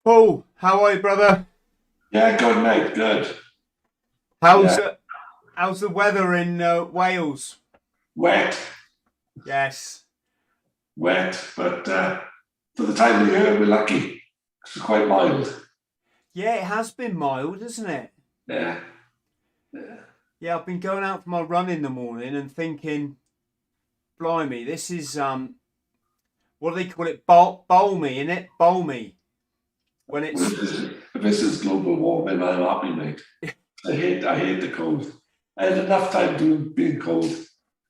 Paul, how are you, brother? Yeah, good mate, good. How's Yeah, uh, how's the weather in Wales? wet, Yes. wet, but for the time of year, we're lucky. It's quite mild. Yeah, it has been mild, isn't it? Yeah, yeah. Yeah, I've been going out for my run in the morning and thinking, blimey, this is what do they call it? Balmy, isn't it? Balmy. When Well, it's if this is global warming, I'm happy, mate. I hate the cold. I had enough time doing being cold.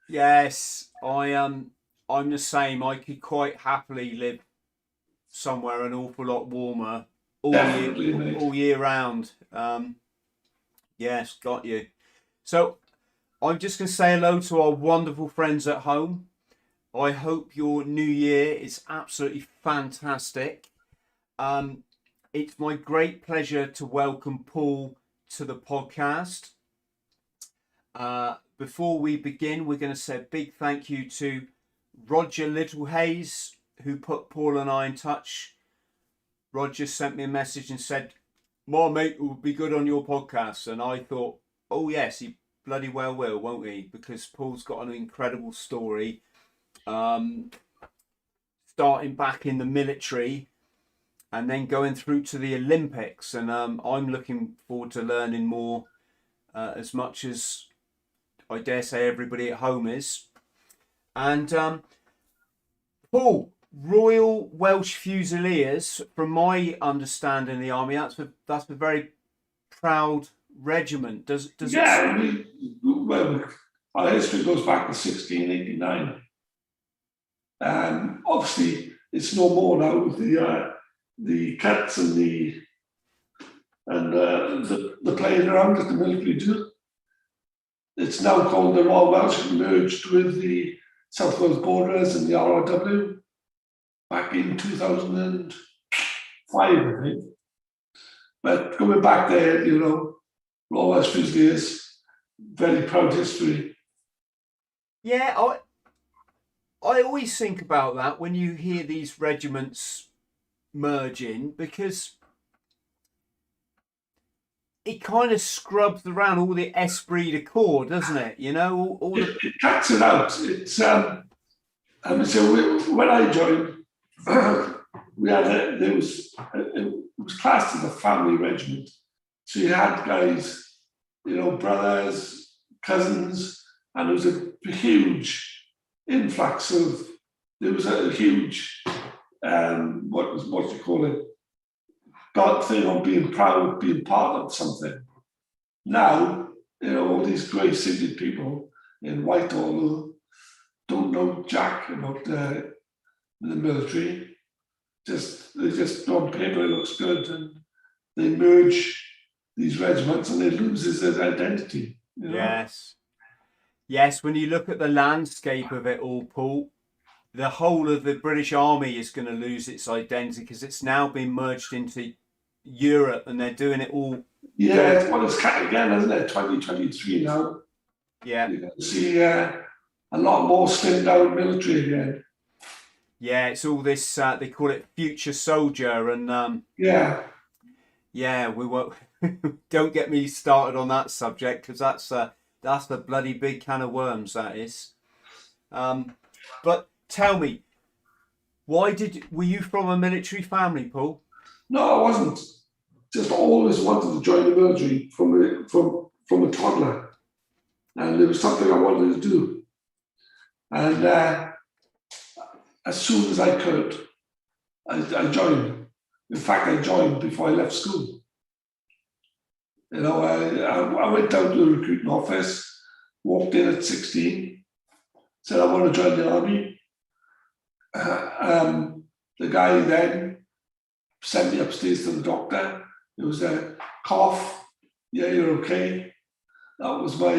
yes, I'm the same. I could quite happily live somewhere an awful lot warmer Definitely, mate. all year round. Yes, got you. So I'm just going to say hello to our wonderful friends at home. I hope your new year is absolutely fantastic. Um, it's my great pleasure to welcome Paul to the podcast. Before we begin, we're going to say a big thank you to Roger Littlehayes, who put Paul and I in touch. Roger sent me a message and said, my mate will be good on your podcast. And I thought, oh, yes, he bloody well will, won't he? Because Paul's got an incredible story. Um, Starting back in the military and then going through to the Olympics. And I'm looking forward to learning more, as much as I dare say everybody at home is. And Paul, Royal Welsh Fusiliers, from my understanding, the army that's a very proud regiment. Does it? Yeah, well, our history goes back to 1689. Obviously, it's no more now with the cuts and the playing around that the military do. It's now called the Royal Welsh, merged with the South Wales Borderers and the RRW back in 2005, I think. But going back there, Royal Welsh Fusiliers, very proud history. Yeah, I always think about that when you hear these regiments merging because it kind of scrubs around all the esprit de corps, doesn't it? You know, all the It cuts it out. When I joined, it was classed as a family regiment. So you had guys, brothers, cousins, and there was a huge influx of. There was a huge, what do you call it? God thing on being proud, being part of something. Now, all these grey-suited people in Whitehall who don't know jack about the military. They just on paper it looks good, and they merge these regiments, and it loses its identity. yes, yes. When you look at the landscape of it all, Paul, the whole of the British Army is going to lose its identity because it's now been merged into Europe, and they're doing it all. Yeah, well, it's cut again, isn't it? 2023 now. Yeah, You're going to see a lot more slimmed down military again. yeah. It's all this. They call it future soldier, and Yeah, yeah, we won't. Don't get me started on that subject because that's the bloody big can of worms. That is. But tell me, were you from a military family, Paul? no, I wasn't. Just always wanted to join the military from a toddler, and it was something I wanted to do. And as soon as I could, I joined. In fact, I joined before I left school. I went down to the recruiting office, walked in at 16, said I want to join the army. The guy then sent me upstairs to the doctor. It was a cough. Yeah, you're okay. That was my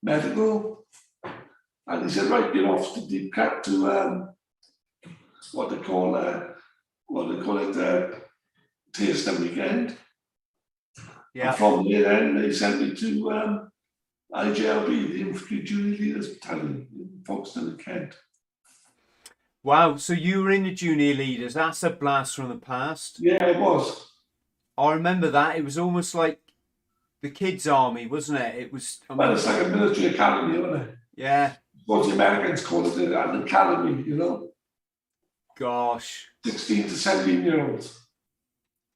medical. And he said, right, get off to deep cut to what they call TSW weekend. And Yeah. from there, then they sent me to IJLB, the Infantry Junior Leaders Battalion in Folkestone and Kent. Wow, so you were in the junior leaders. That's a blast from the past. Yeah, it was. I remember that. It was almost like the kids' army, wasn't it? It was, I Well, mean, it's like a military academy, isn't it? yeah, What the Americans call it an academy, 16 to 17-year-olds.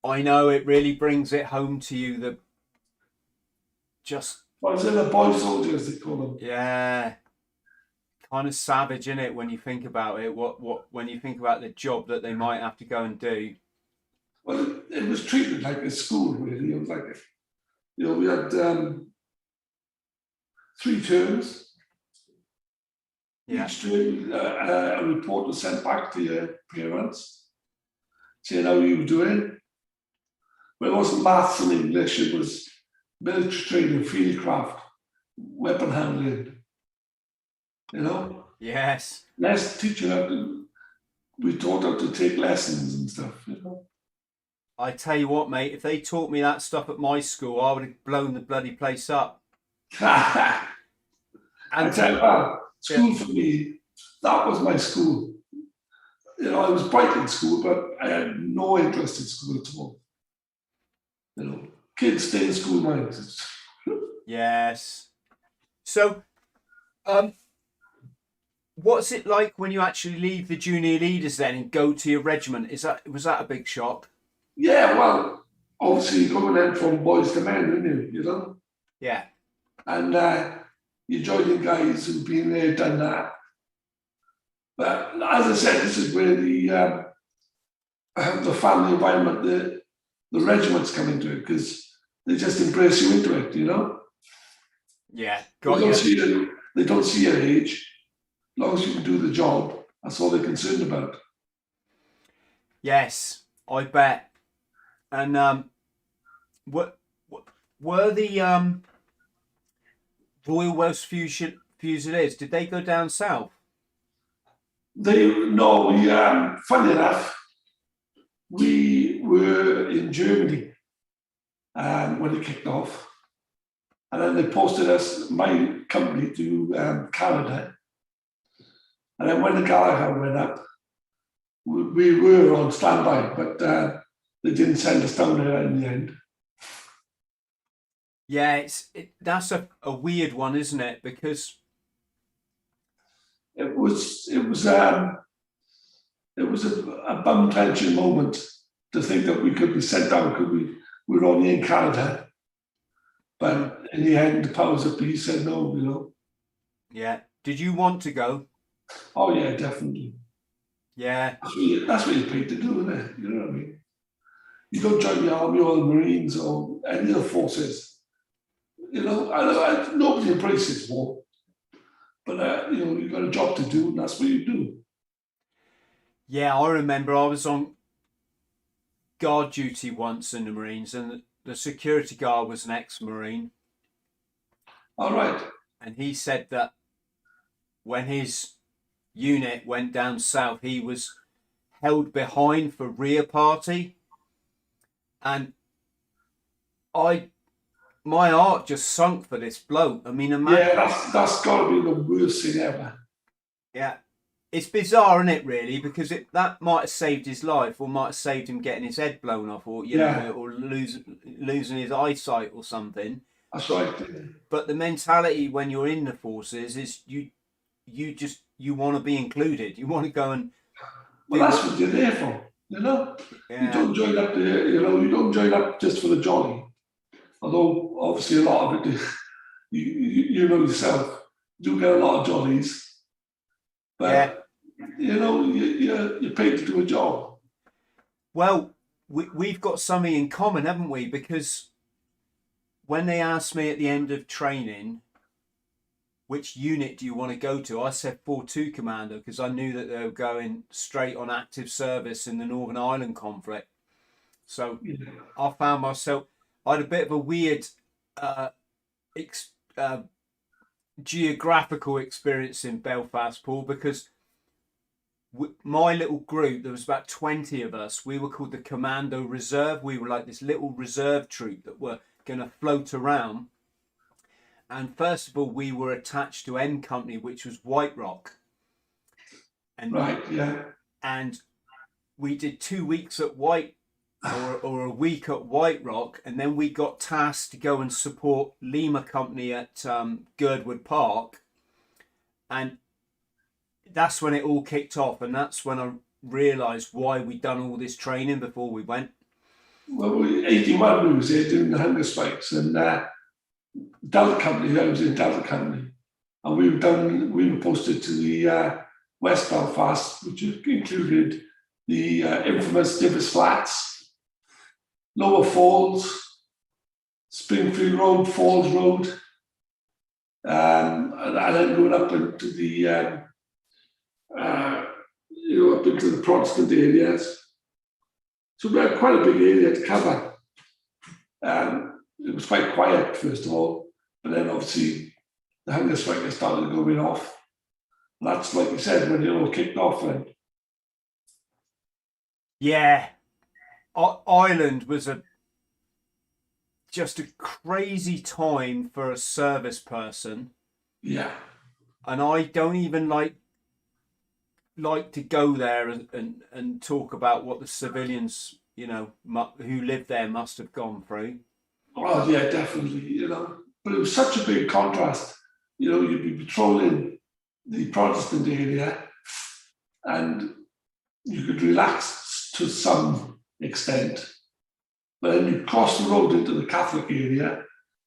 I know it really brings it home to you that just, Well, it's in the boy soldiers, they call them. yeah, kind of savage, isn't it, when you think about it? When you think about the job that they might have to go and do. Well, it was treated like a school, really. It was like, we had 3 terms. Yeah. Each term, a report was sent back to your parents, saying how you were doing. But it wasn't maths and English, it was military training, fieldcraft, weapon handling, Yes. Less teaching how to, we taught how to take lessons and stuff. I tell you what, mate, if they taught me that stuff at my school, I would have blown the bloody place up. I And tell you what, school for me, that was my school. I was bright in school, but I had no interest in school at all. Kids stay in school minds. yes. So, what's it like when you actually leave the junior leaders then and go to your regiment? Was that a big shock? Yeah, well, obviously you're going in from boys to men, aren't you? Yeah. And you're joining guys who've been there, done that. But as I said, this is where the family environment, the regiments come into it, because they just embrace you into it, Yeah. They don't see your age. As long as you can do the job, that's all they're concerned about. Yes, I bet. And what were the Royal Welsh Fusiliers? Did they go down south? Funny enough, we were in Germany when it kicked off, and then they posted my company, to Canada. And then when the Gallagher went up, we were on standby, but they didn't send us down there in the end. Yeah, that's a weird one, isn't it? Because it was a bum tension moment to think that we could be sent down because we were only in Canada. But in the end, the powers that be said no, Yeah. Did you want to go? Oh yeah, definitely. Yeah. That's what you're paid to do, isn't it? You know what I mean? You don't join the army or the Marines or any of the forces. Nobody embraces war. But you've got a job to do, and that's what you do. Yeah, I remember I was on guard duty once in the Marines, and the security guard was an ex-Marine. All right. And he said that when his unit went down south, he was held behind for rear party, and my heart just sunk for this bloke. I mean, imagine. Yeah, that's got to be the worst thing ever. Yeah, it's bizarre, isn't it? Really, because that might have saved his life, or might have saved him getting his head blown off, or or losing his eyesight or something. That's right. But the mentality when you're in the forces is you want to be included. You want to go and. Well, that's what you're there for. Yeah. You don't join up there. You don't join up just for the jolly. Although obviously a lot of it, you know yourself, you do get a lot of jollies. But you're paid to do a job. Well, we've got something in common, haven't we? Because when they asked me at the end of training, which unit do you want to go to? I said 4-2 Commando, because I knew that they were going straight on active service in the Northern Ireland conflict. So I found myself, I had a bit of a weird geographical experience in Belfast, Paul, because my little group, there was about 20 of us. We were called the Commando Reserve. We were like this little reserve troop that were going to float around. And first of all, we were attached to M Company, which was White Rock. and Right, yeah. and we did 2 weeks at White or a week at White Rock, and then we got tasked to go and support Lima Company at Girdwood Park, and that's when it all kicked off, and that's when I realised why we'd done all this training before we went. Well, 81 we was there doing the hunger strikes, and Delta Company, I was in Delta Company, and we were posted to the West Belfast, which included the infamous Davies Flats, Lower Falls, Springfield Road, Falls Road, and then going up into the up into the Protestant areas. So we had quite a big area to cover. It was quite quiet first of all, but then obviously the hunger strike started going off. And that's, like you said, when it all kicked off. And yeah, Ireland was just a crazy time for a service person. yeah, and I don't even like to go there and talk about what the civilians, who live there must have gone through. oh yeah, definitely. But it was such a big contrast. You'd be patrolling the Protestant area, and you could relax to some extent. But then you cross the road into the Catholic area,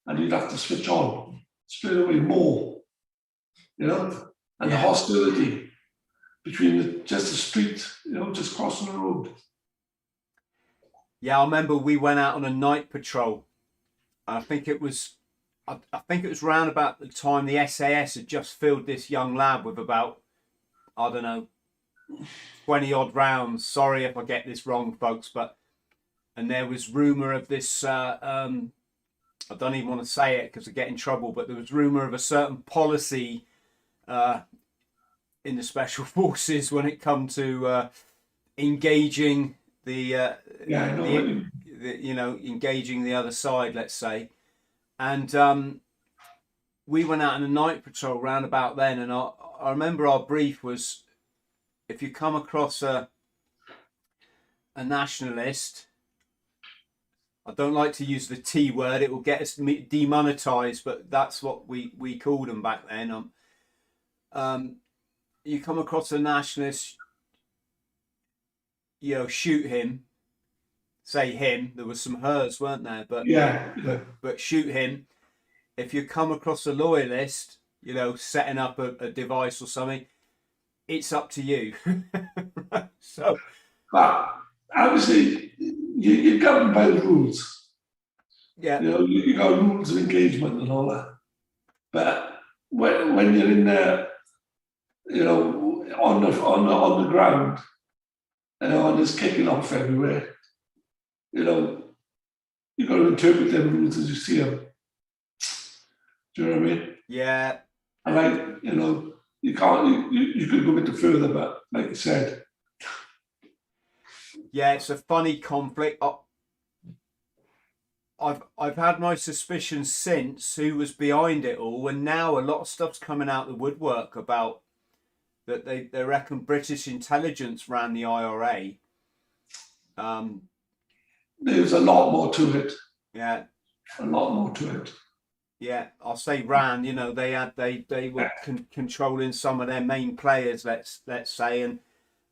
and you'd have to switch on straight away more. And the hostility between just the street, just crossing the road. Yeah, I remember we went out on a night patrol. I think it was round about the time the SAS had just filled this young lad with about, I don't know, 20 odd rounds. Sorry if I get this wrong, folks, and there was rumour of this, I don't even want to say it because I get in trouble, but there was rumour of a certain policy in the special forces when it come to engaging engaging the other side, let's say. And we went out on a night patrol round about then, and I remember our brief was, if you come across a nationalist, I don't like to use the T word, it will get us demonetized, but that's what we called them back then. You come across a nationalist, shoot him. Say him. There was some hers, weren't there? But shoot him. If you come across a loyalist, setting up a device or something, it's up to you. So, but obviously, you're governed by the rules. Yeah. You got rules of engagement and all that. But when you're in there, on the ground, and it's kicking off everywhere, you got to interpret them rules as you see them. Do you know what I mean? Yeah. And you can't. You could go into further, but like you said. Yeah, it's a funny conflict. I've had my suspicions since who was behind it all, and now a lot of stuff's coming out the woodwork about that they reckon British intelligence ran the IRA. There's a lot more to it. Yeah, a lot more to it. Yeah, I'll say ran. They were controlling some of their main players. Let's say, and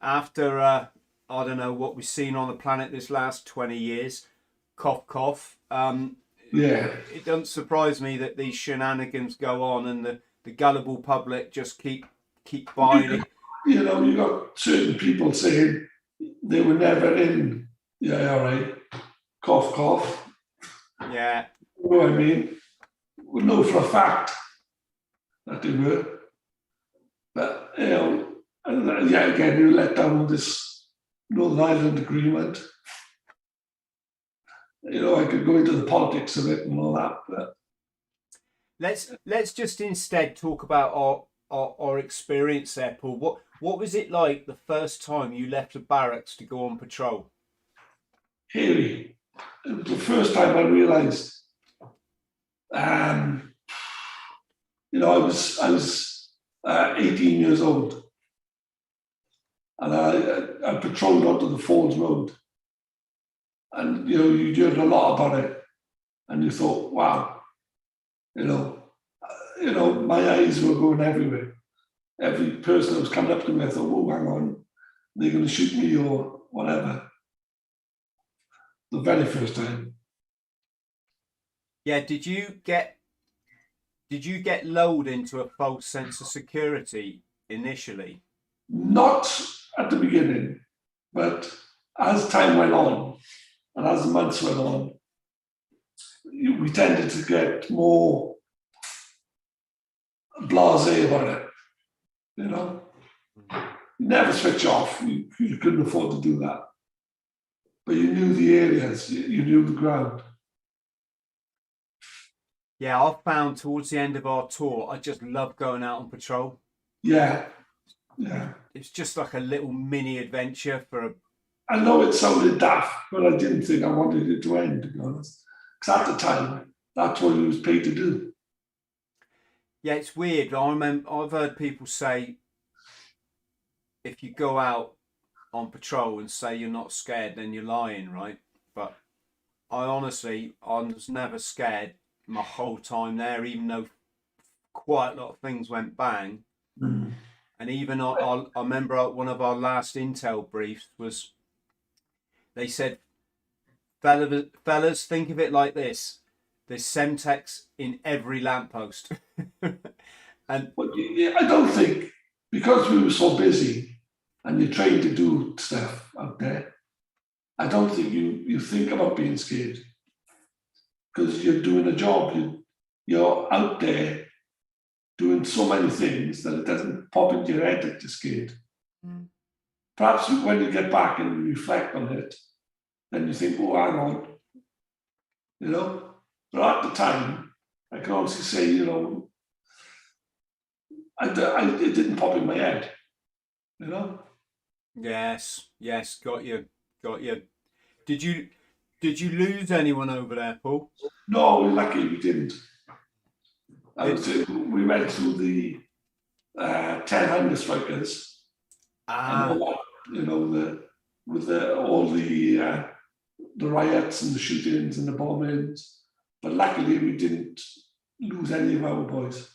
after I don't know what we've seen on the planet this last 20 years, cough cough. It doesn't surprise me that these shenanigans go on, and the gullible public just keep buying it. You got certain people saying they were never in the IRA. Cough cough. Yeah. You know what I mean? We know for a fact that they were, but again, you let down this Northern Ireland Agreement. I could go into the politics of it and all that, but let's just instead talk about our experience there, Paul. What was it like the first time you left the barracks to go on patrol? Hairy. It was the first time I realised. I was 18 years old, and I patrolled onto the Falls Road, and you heard a lot about it, and you thought, wow, my eyes were going everywhere. Every person that was coming up to me, I thought, whoa, hang on, they're going to shoot me or whatever. The very first time. Yeah, did you get lulled into a false sense of security initially? Not at the beginning, but as time went on and as the months went on, we tended to get more blasé about it. You never switch off. You couldn't afford to do that. But you knew the areas, you knew the ground. Yeah, I found towards the end of our tour, I just love going out on patrol. Yeah. It's just like a little mini adventure for a... I know it sounded daft, but I didn't think I wanted it to end, to be honest. Because at the time, that's what he was paid to do. Yeah, it's weird. I've heard people say if you go out on patrol and say you're not scared, then you're lying, right? But I was never scared my whole time there, even though quite a lot of things went bang. Mm. And even I remember one of our last intel briefs was, they said, fellas, think of it like this. There's Semtex in every lamppost. And I don't think, because we were so busy and you're trying to do stuff out there, I don't think you think about being scared, because you're doing a job. You're out there doing so many things that it doesn't pop into your head that you're scared. Mm. Perhaps when you get back and you reflect on it, then you think, oh, hang on. But at the time, I can honestly say, it didn't pop in my head, Yes, got you. Did you lose anyone over there, Paul? No, we're lucky we didn't. We went through the 10 hunger strikers. And all that, with all the riots and the shootings and the bombings. But luckily we didn't lose any of our boys.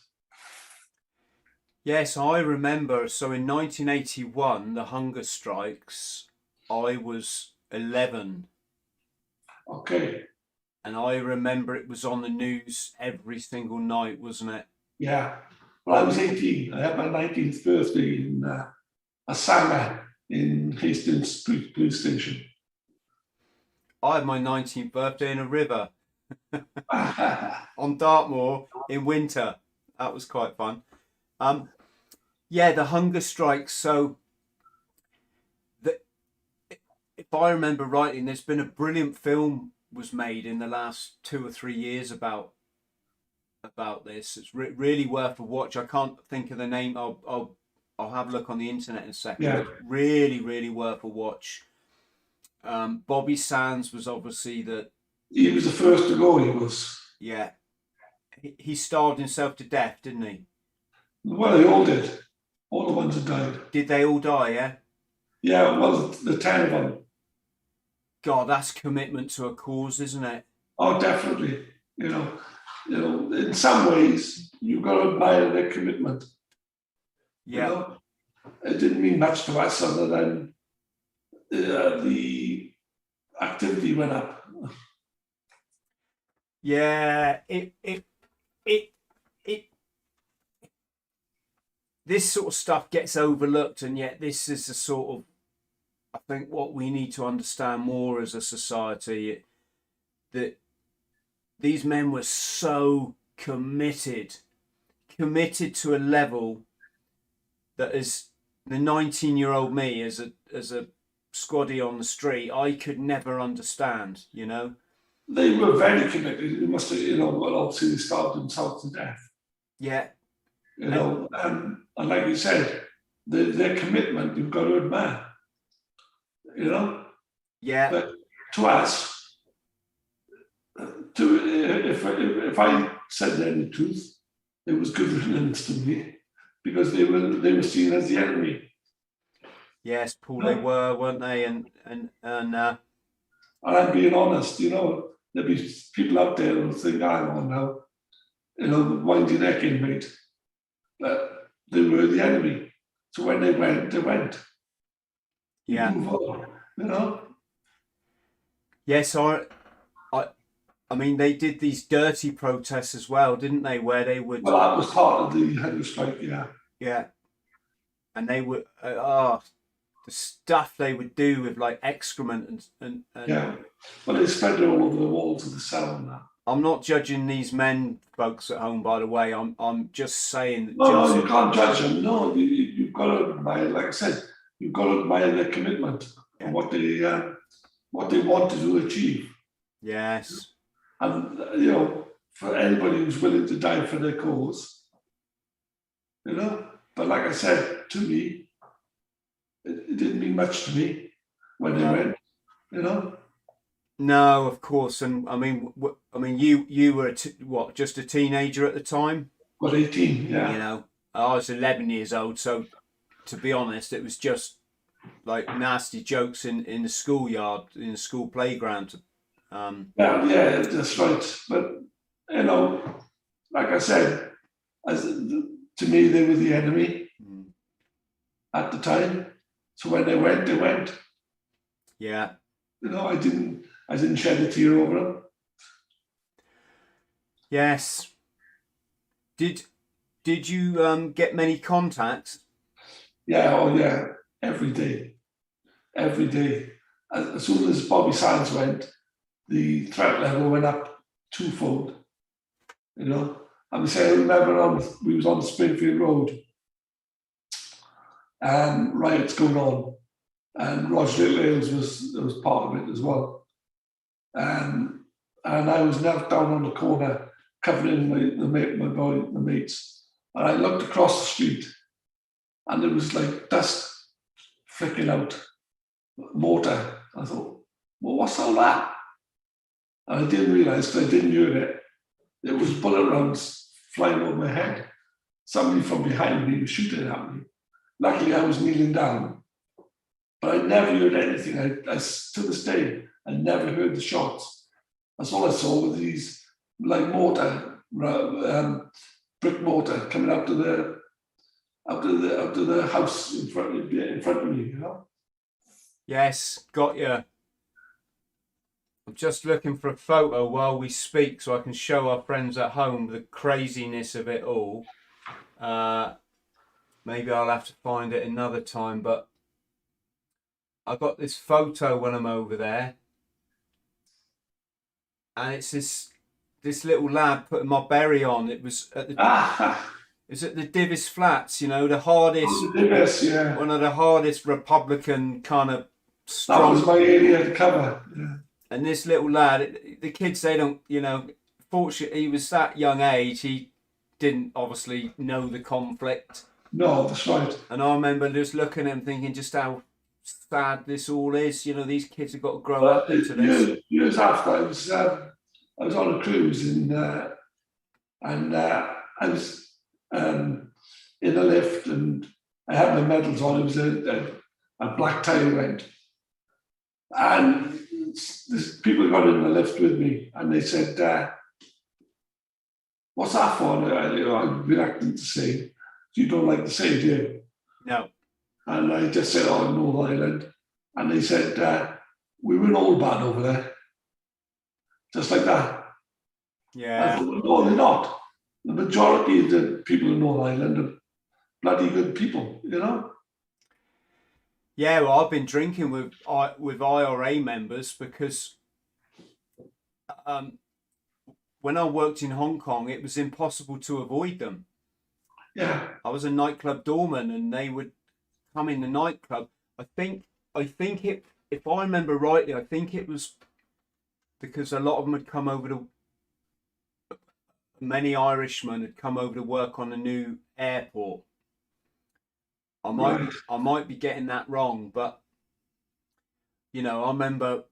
Yes, I remember. So in 1981, the hunger strikes, I was 11. Okay. And I remember it was on the news every single night, wasn't it? Yeah. Well, I was 18. I had my 19th birthday in Asanga in Hastings Street Police Station. I had my 19th birthday in a river on Dartmoor in winter. That was quite fun. Yeah, the hunger strikes. So, if I remember rightly, there's been a brilliant film was made in the last 2 or 3 years about this. It's really worth a watch. I can't think of the name. I'll have a look on the internet in a second. Yeah. It's really worth a watch. Bobby Sands was obviously he was the first to go. He was. Yeah. He starved himself to death, didn't he? Well, they all did. All the ones that died. Did they all die? Yeah. Yeah. Well, the 10 of them. God, that's commitment to a cause, isn't it? Oh, definitely. In some ways, you've got to admire their commitment. Yeah. It didn't mean much to us other than the activity went up. Yeah, this sort of stuff gets overlooked, and yet this is the sort of, I think, what we need to understand more as a society, that these men were so committed to a level that, as the 19-year-old me, as a squaddy on the street, I could never understand, They were very committed. They must have, obviously they starved themselves to death. Yeah. And like you said, their commitment, you've got to admire. Yeah. But to us, if I said the truth, it was good riddance to me, because they were seen as the enemy. Yes, Paul, You they know? were, weren't they? And I'm being honest, there'll be people out there who'll think, hang on now, wind your neck in, mate. But they were the enemy. So when they went, they went. You yeah, move on. yes, I, I mean, they did these dirty protests as well, didn't they? Where they would, Well, that was part of the hunger strike, yeah. yeah, and they would, the stuff they would do with like excrement and Yeah. Well, they spread it all over the walls of the cell now. I'm not judging these men, folks at home, by the way. I'm just saying that No, you can't judge them. No, you've got to admire, like I said, you've got to admire their commitment and what they wanted to achieve. yes, And, for anybody who's willing to die for their cause, But like I said, to me, it didn't mean much to me when they went, no, of course, and I mean, you were what, just a teenager at the time? Got 18, yeah. You know, I was 11 years old, so to be honest, it was just like nasty jokes in the schoolyard, in the school playground. Yeah, that's right. But, like I said, to me, they were the enemy at the time. So when they went, they went. Yeah. I didn't shed a tear over them. Yes. Did you get many contacts? Yeah, oh yeah, every day. Every day. As soon as Bobby Sands went, the threat level went up twofold. And I remember we was on Springfield Road and riots going on. And Roger Little was part of it as well. And I was knelt down on the corner, covering my mates. And I looked across the street, and there was like dust flicking out, mortar. I thought, well, what's all that? And I didn't realise, because I didn't hear it. It was bullet rounds flying over my head. Somebody from behind me was shooting at me. Luckily, I was kneeling down, but I never heard anything. I to this day, I never heard the shots. That's all I saw with these like mortar, brick mortar coming out to the house in front of me. Yes, got you. I'm just looking for a photo while we speak so I can show our friends at home the craziness of it all. Maybe I'll have to find it another time, but I got this photo when I'm over there, and it's this little lad putting my berry on. It was at the Davies flats, the hardest, Davies, yeah. one of the hardest Republican kind of strong. That was my area to cover. Yeah. And this little lad, the kids, they don't, fortunately, he was that young age, he didn't obviously know the conflict. No, that's right. And I remember just looking at him thinking just how sad this all is. These kids have got to grow up into this. Years after, I was on a cruise and I was in a lift and I had my medals on. It was a black tie event. And people got in the lift with me and they said, what's that for? And I've been acting to say, you don't like to say it, do you? No. And I just said, North Island. And they said, we were all bad over there. Just like that. Yeah. I thought, no, they're not. The majority of the people in North Island are bloody good people, Yeah, well, I've been drinking with IRA members because when I worked in Hong Kong, it was impossible to avoid them. Yeah. I was a nightclub doorman, and they would come in the nightclub. I think it, if I remember rightly, I think it was because a lot of them had come over to. Many Irishmen had come over to work on the new airport. I might be getting that wrong, but I remember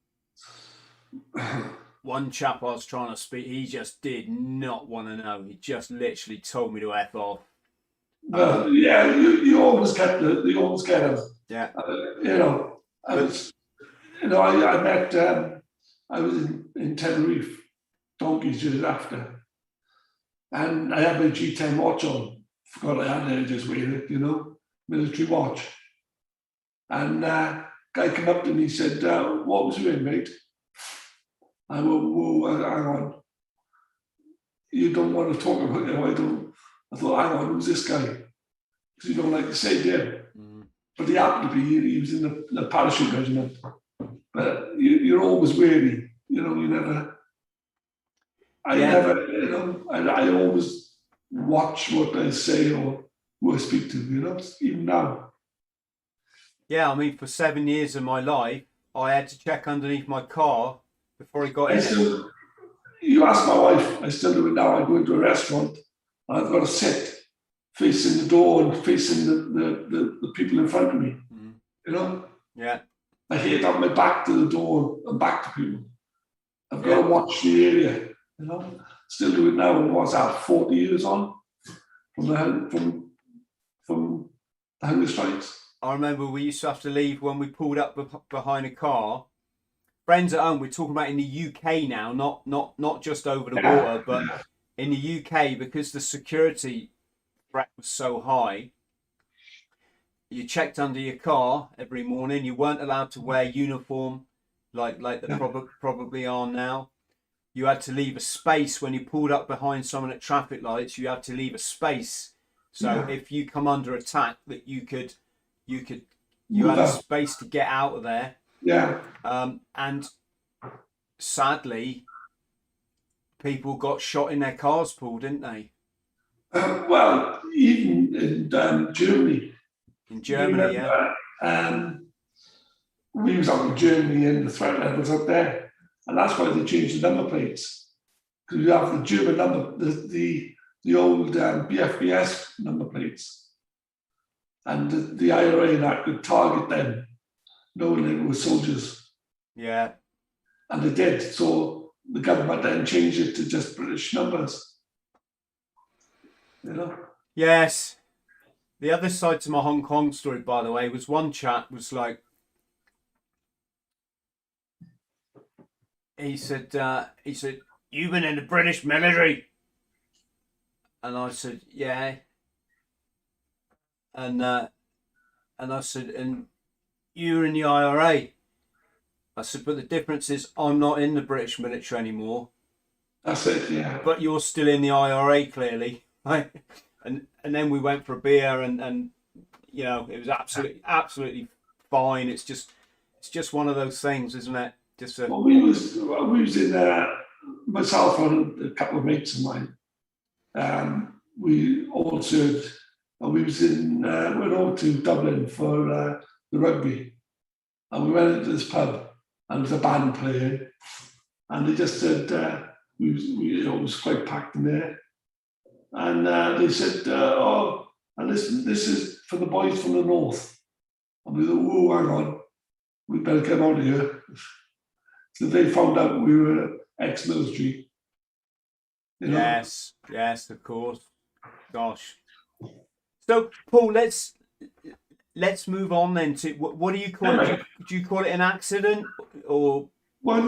one chap I was trying to speak. He just did not want to know. He just literally told me to F off. Well, yeah, you always get you always get them. Yeah. You know, I was, you know, I met, I was in Tenerife, donkeys years after, and I had my G10 watch on. Forgot I had it, just wear it, you know, military watch. And guy came up to me and said, "What was you in, mate?" I went, "Whoa, hang on. You don't want to talk about it." I don't. I thought, hang on, who's this guy? Because you don't like to say, do you? Mm. But he happened to be, he was in the parachute regiment. But you're always wary, you know, you never, you know, I always watch what I say or who I speak to, you know, even now. Yeah, I mean, for 7 years of my life, I had to check underneath my car before I got in it. You ask my wife, I still do it now. I go into a restaurant, and I've got to sit facing the door and facing the people in front of me, you know? Yeah. I hate having my back to the door and back to people. I've got to watch the area, you know. Still do it now. And what's that? 40 years on from the hunger strikes. I remember we used to have to leave when we pulled up behind a car. Friends at home, we're talking about in the UK now, not just over the water, but in the UK, because the security threat was so high. You checked under your car every morning. You weren't allowed to wear uniform like they probably are now. You had to leave a space when you pulled up behind someone at traffic lights. You had to leave a space, so if you come under attack, that you had a space to get out of there. Yeah. And sadly, people got shot in their cars, Paul, didn't they? Well, even in Germany. In Germany, we was out in Germany and the threat levels up there, and that's why they changed the number plates, because you have the German number, the old BFBS number plates, and the IRA and that could target them, knowing they were soldiers. Yeah. And they did. So the government then changed it to just British numbers. You know. Yes. The other side to my Hong Kong story, by the way, was one chap was like, he said, "You've been in the British military," and I said, "Yeah," and I said, "And you're in the IRA." I said, "But the difference is I'm not in the British military anymore." That's it, yeah. "But you're still in the IRA, clearly." And then we went for a beer, and you know, it was absolutely fine. It's just one of those things, isn't it? Well, we was in myself and a couple of mates of mine. We all served, and we went over to Dublin for the rugby, and we went into this pub, and there was a band playing, and they just said it was quite packed in there. And they said, "Oh, and this is for the boys from the north." And we thought, "Oh, hang on, we better get out of here." So they found out we were ex-military. You know? Yes, of course. Gosh. So, Paul, let's move on then to what do you call it? Do you call it an accident or? Well,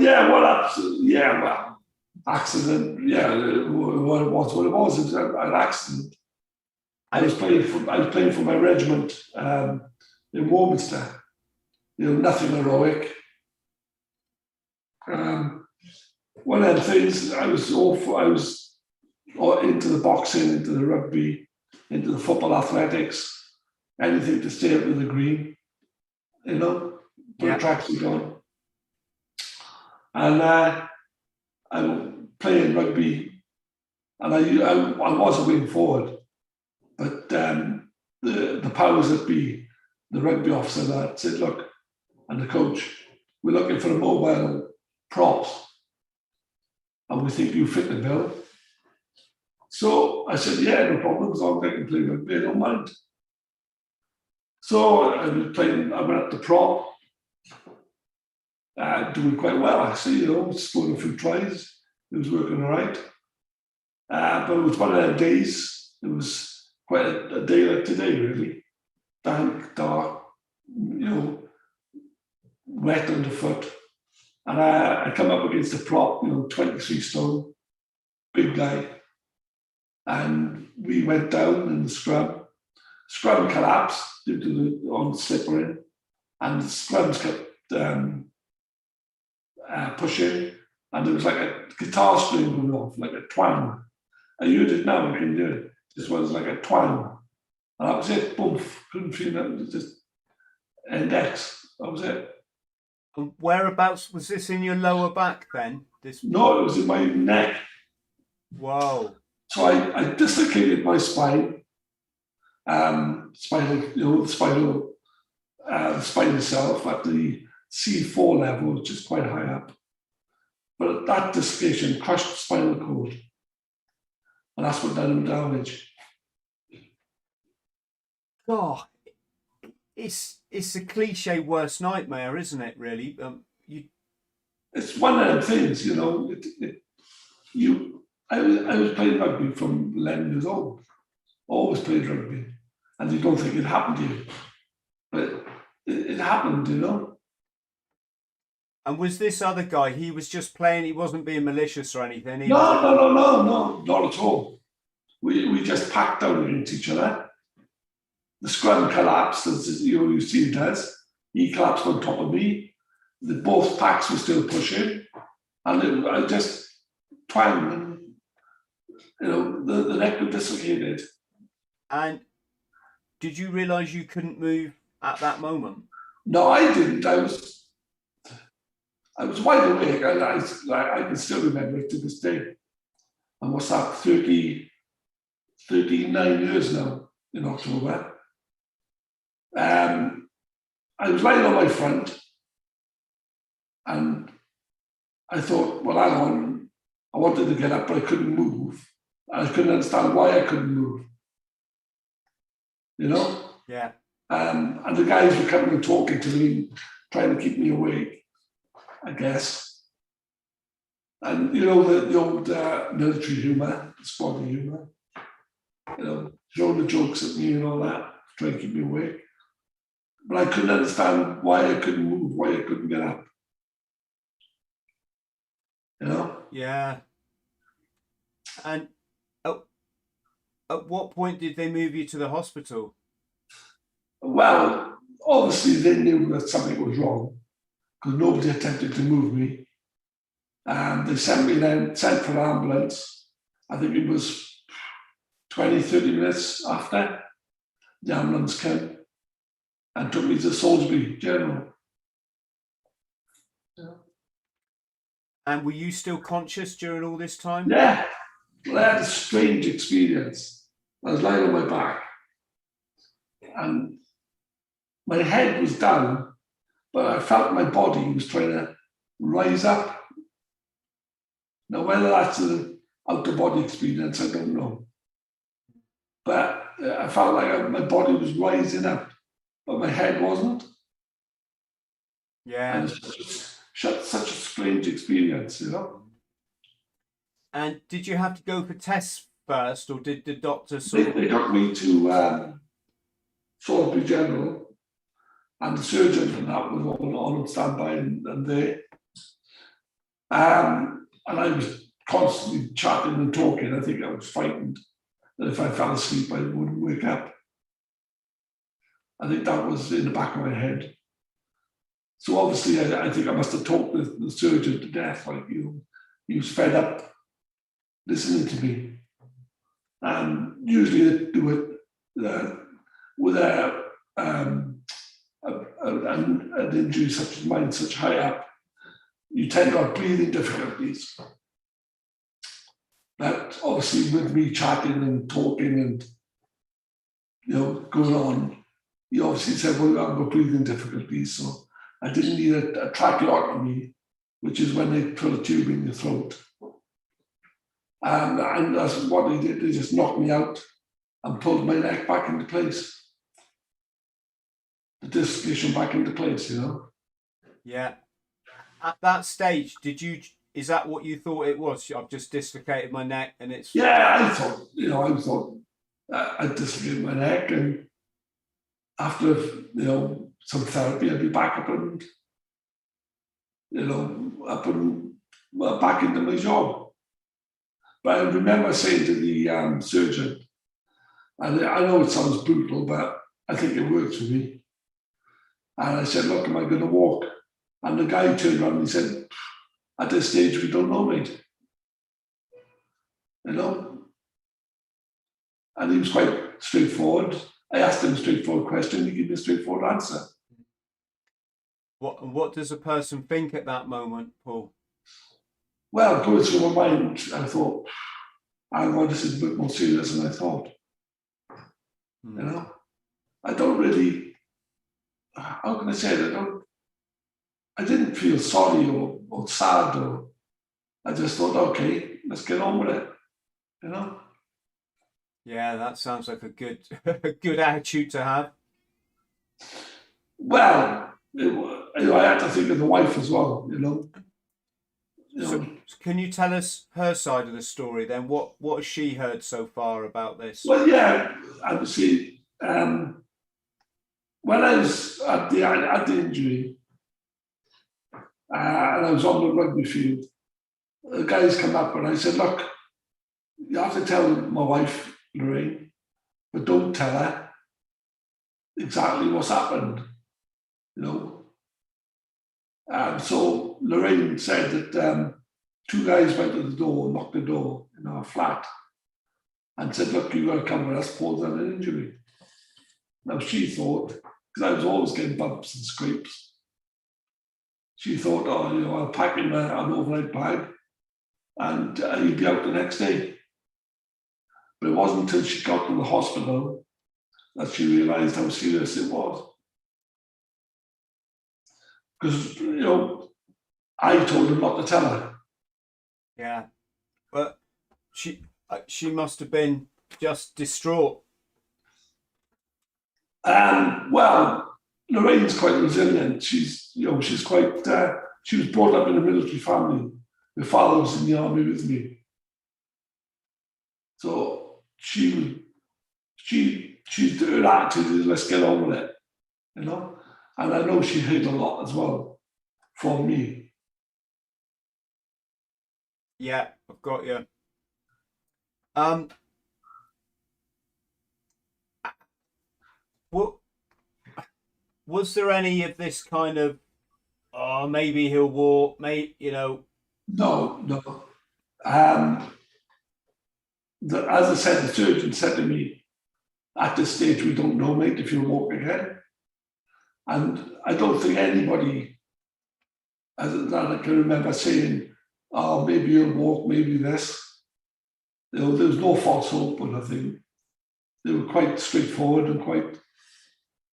accident. Yeah, what it was. It was an accident. I was playing for my regiment in Warminster. You know, nothing heroic. One of the things I was into the boxing, into the rugby, into the football athletics, anything to stay up with the green. You know, put a tracksuit on. And I'm playing rugby, and I was a wing forward, but the powers that be, the rugby officer that said, "Look," and the coach, "we're looking for a mobile props, and we think you fit the bill." So I said, "Yeah, no problem, as long as I can play rugby, I don't mind." So I went up to prop, doing quite well, actually, you know, scoring a few tries. It was working all right. But it was one of them days, it was quite a day like today, really. Dank, dark, wet underfoot. And I come up against a prop, 23 stone, big guy. And we went down in the scrum. Scrum collapsed due to the on slippering. And the scrums kept pushing. And there was like a guitar string going off, like a twang. I heard it now, I can do it. This was like a twang. And that was it, boom, couldn't feel that, just index, that was it. And whereabouts was this in your lower back then? No, it was in my neck. Whoa. So I dislocated my spine, the spine itself at the C4 level, which is quite high up. But that dislocation crushed the spinal cord. And that's what done him damage. God, it's a cliche worst nightmare, isn't it? Really, It's one of them things, I was playing rugby from 11 years old. Always played rugby, and you don't think it happened to you, but it happened, And was this other guy? He was just playing. He wasn't being malicious or anything. No, not at all. We just packed down against each other. The scrum collapsed, as you see it does. He collapsed on top of me. Both packs were still pushing, and I just twanged, and the neck was dislocated. And did you realise you couldn't move at that moment? No, I didn't. I was wide awake. I can still remember it to this day. And what's that? 39 years now in October. I was lying on my front, and I thought, well, hang on. I wanted to get up, but I couldn't move. I couldn't understand why I couldn't move. Yeah. And the guys were coming and talking to me, trying to keep me awake, I guess. And the old military humour, spotty humour, throwing the jokes at me and all that, trying to keep me awake. But I couldn't understand why I couldn't move, why I couldn't get up. Yeah. And at what point did they move you to the hospital? Well, obviously they knew that something was wrong because nobody attempted to move me. And they sent for an ambulance. I think it was 20, 30 minutes after the ambulance came and took me to Salisbury General. And were you still conscious during all this time? Yeah. Well, I had a strange experience. I was lying on my back and my head was down, but I felt my body was trying to rise up. Now, whether that's an out-of-body experience, I don't know. But I felt like my body was rising up, but my head wasn't. Yeah. And it's such a strange experience, And did you have to go for tests first, or did the doctor They took me to Salisbury General, and the surgeon and that was on standby and there. And I was constantly chatting and talking. I think I was frightened that if I fell asleep, I wouldn't wake up. I think that was in the back of my head. So obviously, I think I must have talked the surgeon to death. Like, he was fed up listening to me. And usually they do it with an injury such as mine, such high up. You tend to have breathing difficulties. But obviously, with me chatting and talking and going on, he obviously said, "Well, I've got breathing difficulties, so I didn't need a tracheotomy, which is when they put a tube in your throat." And that's what they did. They just knocked me out and pulled my neck back into place. The dislocation back into place, Yeah. At that stage, is that what you thought it was? I've just dislocated my neck and it's... Yeah, I thought I dislocated my neck, and after some therapy, I'd be back up and back into my job. But I remember saying to the surgeon, and I know it sounds brutal, but I think it works for me. And I said, look, am I going to walk? And the guy turned around and he said, at this stage, we don't know, mate. And he was quite straightforward. I asked him a straightforward question, he gave me a straightforward answer. What does a person think at that moment, Paul? Well, going through my mind, I thought, this is a bit more serious than I thought. I don't really, how can I say it? I didn't feel sorry or sad, or I just thought, okay, let's get on with it, Yeah, that sounds like a good attitude to have. Well, I had to think of the wife as well, So can you tell us her side of the story then? What has she heard so far about this? Well, yeah, obviously, when I was at the injury, and I was on the rugby field, the guys come up and I said, look, you have to tell my wife, Lorraine, but don't tell her exactly what's happened, So Lorraine said that two guys went to the door, knocked the door in our flat, and said, look, you got to come with us, Paul's had an injury. Now she thought, because I was always getting bumps and scrapes, she thought, I'll pack in an overnight bag and he'd be out the next day. But it wasn't until she got to the hospital that she realised how serious it was. Because, I told her not to tell her. Yeah, but she must have been just distraught. Well, Lorraine's quite resilient. She's quite. She was brought up in a military family. My father was in the army with me, so her attitude is let's get on with it, And I know she heard a lot as well from me. Yeah, I've got you. What was there any of this kind of, maybe he'll walk, No. As I said, the surgeon said to me, at this stage, we don't know, mate, if you'll walk again. And I don't think anybody that I can remember saying, maybe you'll walk, maybe this. There was no false hope or nothing. They were quite straightforward and quite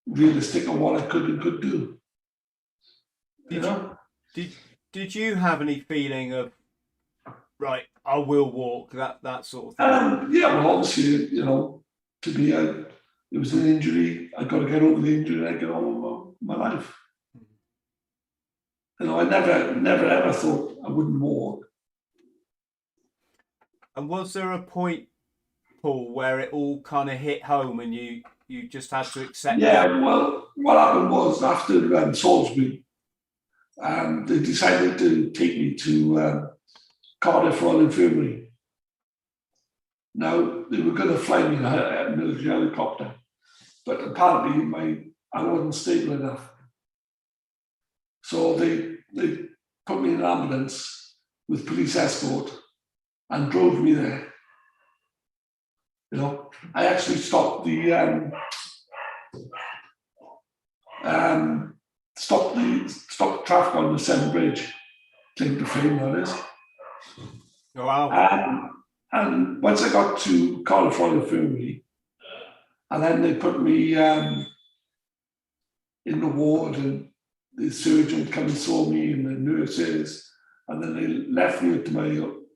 realistic on what I could and could do. Did you have any feeling of, right, I will walk, that sort of thing? Yeah, well, obviously, to me, it was an injury. I got to get over the injury and I get on with my life. I never ever thought I wouldn't walk. And was there a point, Paul, where it all kind of hit home and you just had to accept? Yeah, well, what happened was after Salisbury, they decided to take me to Cardiff Royal Infirmary. Now, they were going to fly me in a military helicopter, but apparently I wasn't stable enough. So they put me in an ambulance with police escort and drove me there. I actually stopped the stopped traffic on the Severn Bridge, claim to fame, that is. Oh, wow. And once I got to Cardiff Royal Infirmary, and then they put me in the ward, and the surgeon come and saw me, and the nurses, and then they left me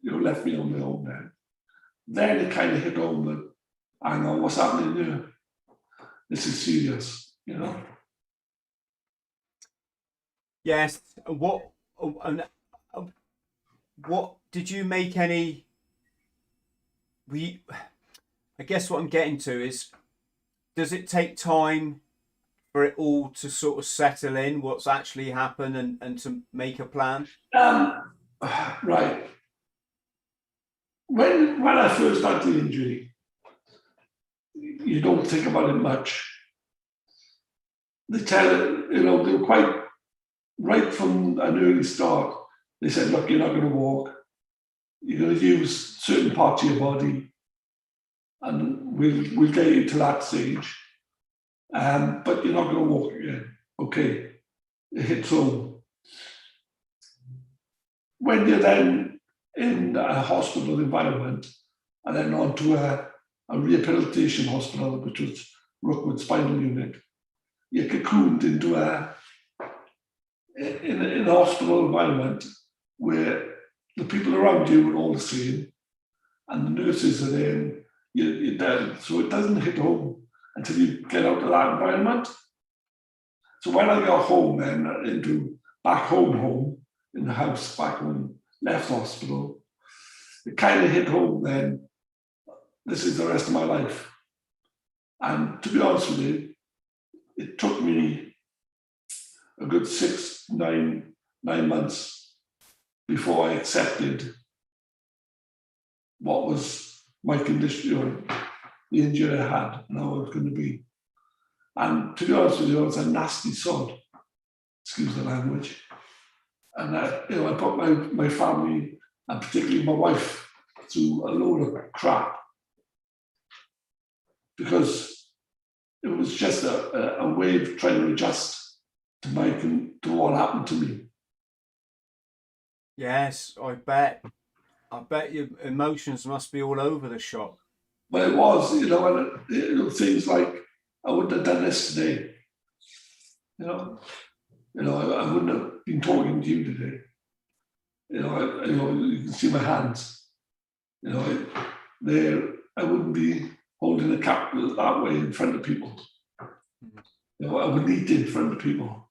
left me on my own then. Then it kind of hit home that, hang on, what's happening here? This is serious, Yes. What did you make any? I guess what I'm getting to is, does it take time for it all to sort of settle in, what's actually happened, and to make a plan? Right. When I first had the injury, you don't think about it much. They they were quite right from an early start. They said, look, you're not going to walk. You're going to use certain parts of your body, and we'll get you to that stage. But you're not going to walk again. Okay, it hits home. When you're then in a hospital environment and then onto a rehabilitation hospital, which was Rookwood Spinal Unit, you're cocooned into in a hospital environment where the people around you are all the same, and the nurses are there, and you're dead. So it doesn't hit home until you get out of that environment. So when I got home then, into back home, in the house back home, left hospital, it kind of hit home then, this is the rest of my life. And to be honest with you, it took me a good 9 months before I accepted what was my condition, the injury I had, and how it was going to be. And to be honest with you, I was a nasty sod, excuse the language. And I put my family, and particularly my wife, through a load of crap, because it was just a way of trying to adjust to what happened to me. Yes, I bet. I bet your emotions must be all over the shop. But it was, and things like, I wouldn't have done this today. I wouldn't have been talking to you today. You can see my hands. I wouldn't be holding a cup that way in front of people. I wouldn't eat in front of people.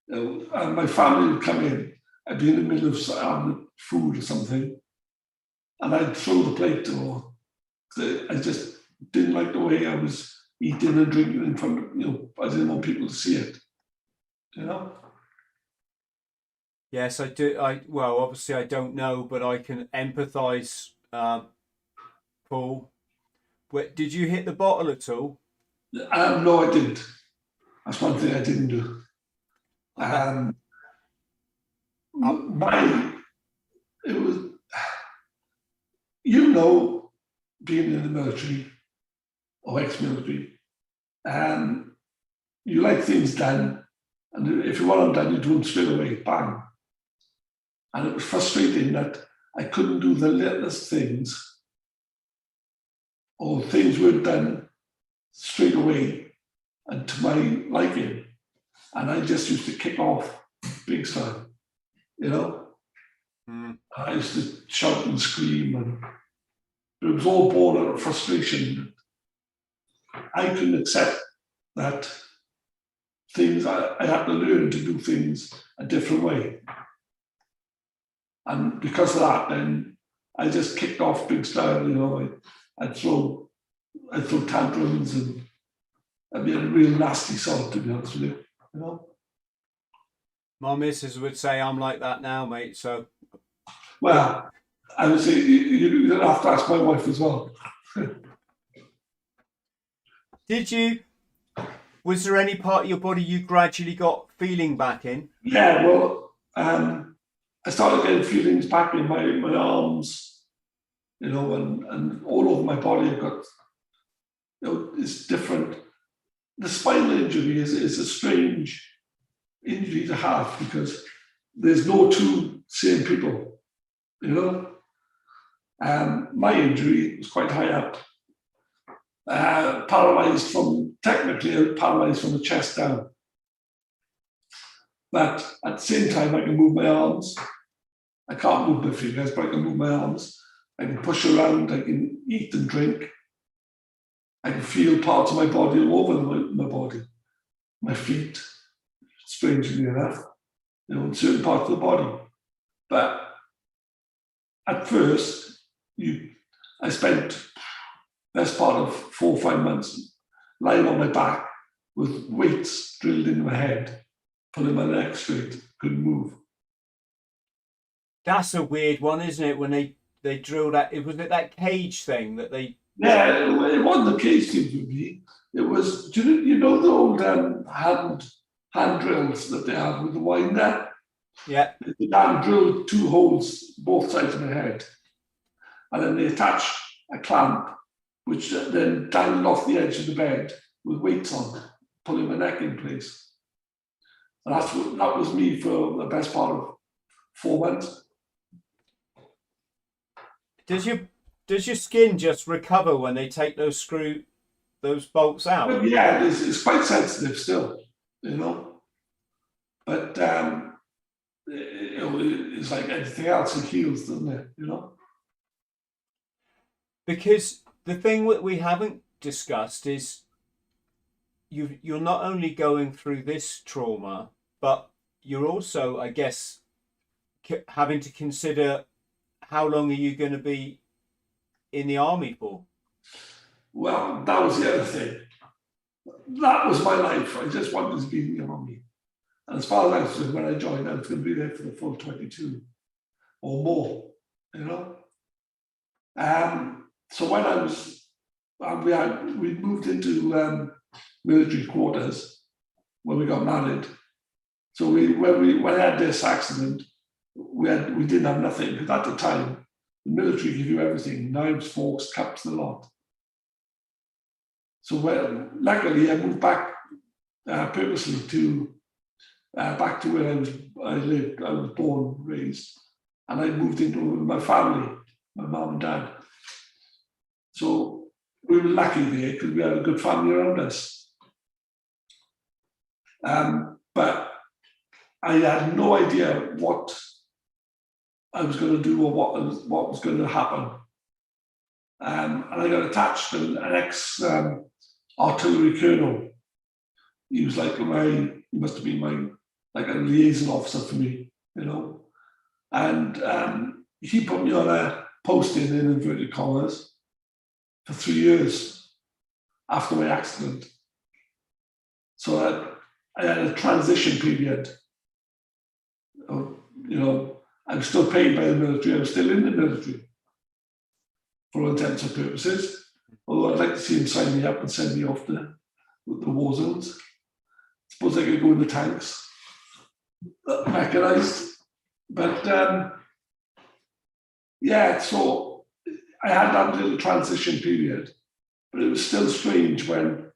And my family would come in. I'd be in the middle of having food or something, and I'd throw the plate, or I just didn't like the way I was eating and drinking in front of, I didn't want people to see it. Yes, I do. Well, obviously I don't know, but I can empathise, Paul. Did you hit the bottle at all? No, I didn't. That's one thing I didn't do. It was, being in the military or ex-military, you like things done, and if you want them done, you do them straight away, bang. And it was frustrating that I couldn't do the littlest things, or things weren't done straight away and to my liking. And I just used to kick off big time, I used to shout and scream, but it was all born out of frustration. I couldn't accept that I had to learn to do things a different way. And because of that, then I just kicked off big style, I'd throw tantrums, and I'd be a real nasty sod, to be honest with you, My missus would say I'm like that now, mate, so. Well, I would say you'd have to ask my wife as well. Was there any part of your body you gradually got feeling back in? Yeah, well, I started getting feelings back in my arms, and all over my body. I've got, it's different. The spinal injury is a strange injury to have, because there's no two same people, my injury was quite high up. Technically, I was paralysed from the chest down. But at the same time, I can move my arms. I can't move my fingers, but I can move my arms. I can push around, I can eat and drink. I can feel parts of my body all over my body. My feet, strangely enough, in certain parts of the body. But at first, I spent best part of 4 or 5 months, lying on my back with weights drilled into my head, pulling my neck straight, couldn't move. That's a weird one, isn't it? When they drill that, was it that cage thing that they? Yeah, it wasn't the cage thing for me. It was, do you know the old hand drills that they have with the winder? Yeah. They drilled 2 holes both sides of my head, and then they attached a clamp, which then dangled off the edge of the bed with weights on, pulling my neck in place. And that was me for the best part of 4 months. Does your skin just recover when they take those bolts out? But yeah, it's quite sensitive still, you know. But it's like anything else, it heals, doesn't it? You know. Because the thing that we haven't discussed is you're not only going through this trauma, but you're also, I guess, having to consider how long are you going to be in the army for? Well, that was the other thing. That was my life. I just wanted to be in the army. And as far as I was concerned, when I joined, I was going to be there for the full 22 or more, you know. So when I was, we moved into military quarters when we got married. So when I had this accident, we didn't have nothing, because at the time the military give you everything: knives, forks, cups, the lot. So luckily I moved back purposely to back to where I lived. I was born, raised, and I moved into my family, my mum and dad. So we were lucky there because we had a good family around us. But I had no idea what I was going to do or what was going to happen. And I got attached to an ex-artillery colonel. He was like he must have been like a liaison officer for me, you know. And he put me on a posting in inverted commas for 3 years after my accident. So I had a transition period. You know, I'm still paid by the military. I'm still in the military for all intents and purposes. Although I'd like to see him sign me up and send me off to the war zones. Suppose I could go in the tanks, mechanized. But yeah, so I had that little transition period, but it was still strange when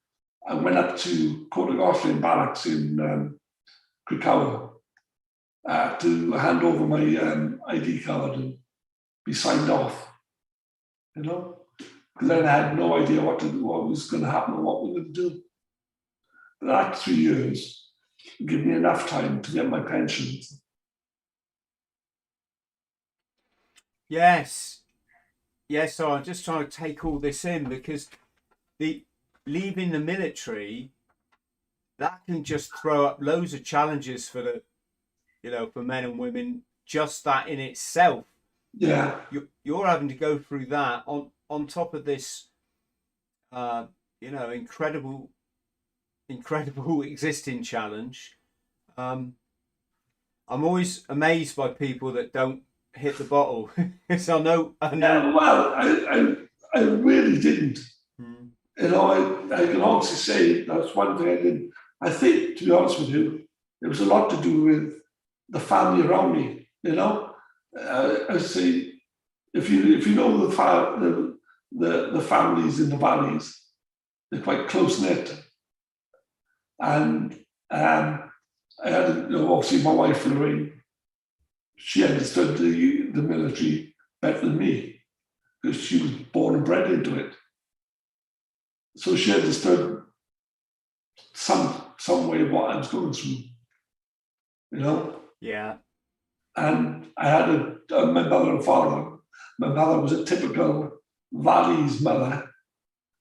I went up to Court barracks in Krakow to hand over my ID card and be signed off, you know, because then I had no idea what was going to happen or what we were going to do. But that 3 years gave me enough time to get my pension. Yes. So I'm just trying to take all this in, because the leaving the military, that can just throw up loads of challenges for for men and women. Just that in itself. Yeah. You're having to go through that on top of this, incredible existing challenge. I'm always amazed by people that don't hit the bottle. Because I know. Yeah, well, I really didn't. You know, I can honestly say that's one thing I didn't. I think, to be honest with you, it was a lot to do with the family around me. You know, I say, if you know the families in the valleys, they're quite close knit, and I had, obviously my wife Lorraine. She understood the military better than me because she was born and bred into it. So she understood some way of what I was going through, you know. Yeah. And I had my mother and father. My mother was a typical Valleys mother,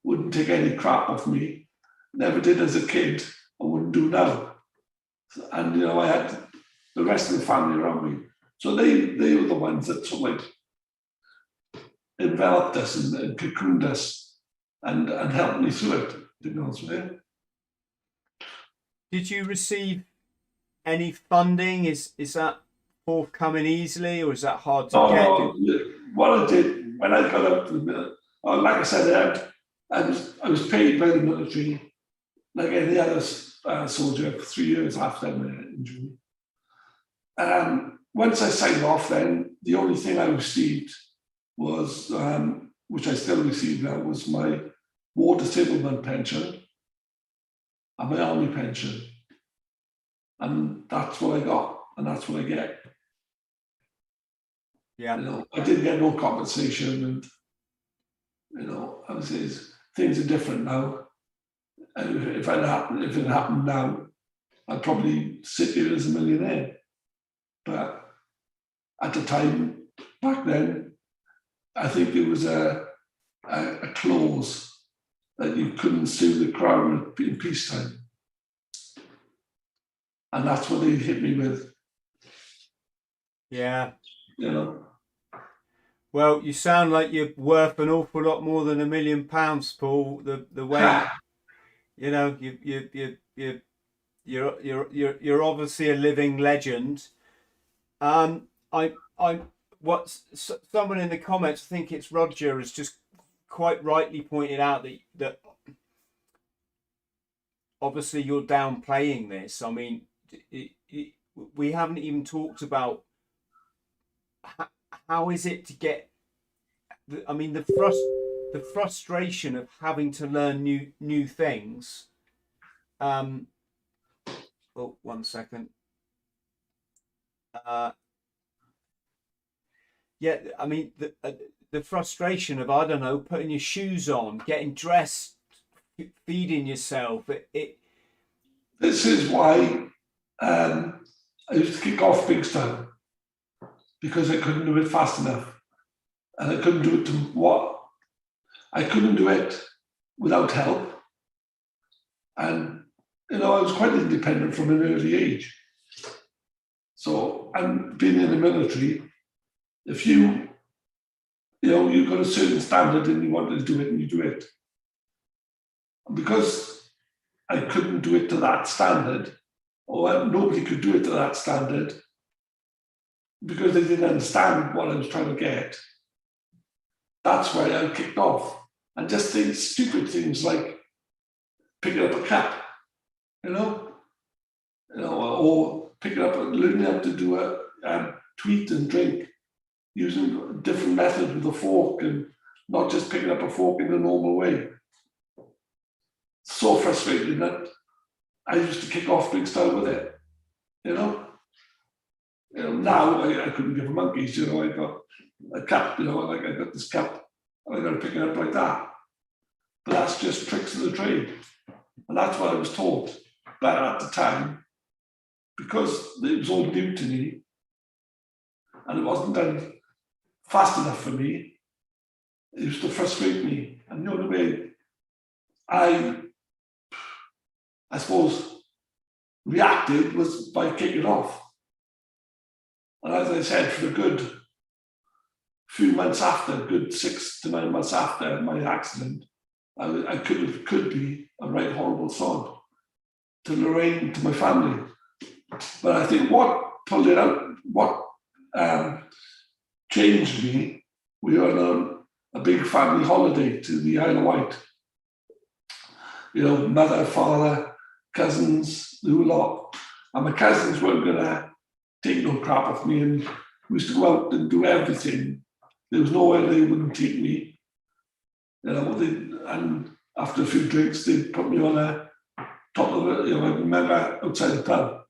wouldn't take any crap off me, never did as a kid, and wouldn't do now. And I had the rest of the family around me. So they were the ones that sort of like enveloped us and cocooned us and helped me through it, to be honest with you. Did you receive any funding? Is that forthcoming easily, or is that hard to get? No, what I did when I got up to the military, like I said, I was paid by the military like any other soldier for 3 years after my injury. Once I signed off, then the only thing I received was, which I still receive now, was my war disablement pension and my army pension. And that's what I got, and that's what I get. Yeah. You know, I didn't get no compensation, and you know, I would say things are different now. And if it happened now, I'd probably sit here as a millionaire. But at the time, back then, I think there was a clause that you couldn't sue the Crown in peacetime. And that's what they hit me with. Yeah. You know. Well, you sound like you're worth an awful lot more than £1 million, Paul. The way, you know, you're obviously a living legend. Someone in the comments, I think it's Roger, has just quite rightly pointed out that obviously you're downplaying this. I mean, we haven't even talked about how is it to get. I mean, the frustration of having to learn new things. Oh, 1 second. Yeah, I mean the frustration of, I don't know, putting your shoes on, getting dressed, feeding yourself. This is why I used to kick off big time, because I couldn't do it fast enough, and I couldn't do it I couldn't do it without help, and you know, I was quite independent from an early age. So, and being in the military, if you've got a certain standard and you want to do it, and you do it. And because I couldn't do it to that standard, or nobody could do it to that standard, because they didn't understand what I was trying to get, that's why I kicked off. And just think stupid things like picking up a cup, or picking up, learning how to do to eat and drink, using a different method with a fork, and not just picking up a fork in the normal way. So frustrating that I used to kick off big style with it. Now I couldn't give a monkeys. I got a cup. I got this cup, and I got to pick it up like that. But that's just tricks of the trade, and that's what I was taught. But at the time, because it was all new to me, and it wasn't done fast enough for me, it used to frustrate me. And the only way I suppose, reacted was by kicking off. And as I said, for a good few months after, good 6 to 9 months after my accident, I could be a right horrible sod to Lorraine, to my family. But I think what pulled it out, what changed me, we were on a big family holiday to the Isle of Wight. Mother, father, cousins, the whole lot. And my cousins weren't going to take no crap off me, and we used to go out and do everything. There was nowhere they wouldn't take me. And after a few drinks, they put me on a top of it. I remember outside the pub,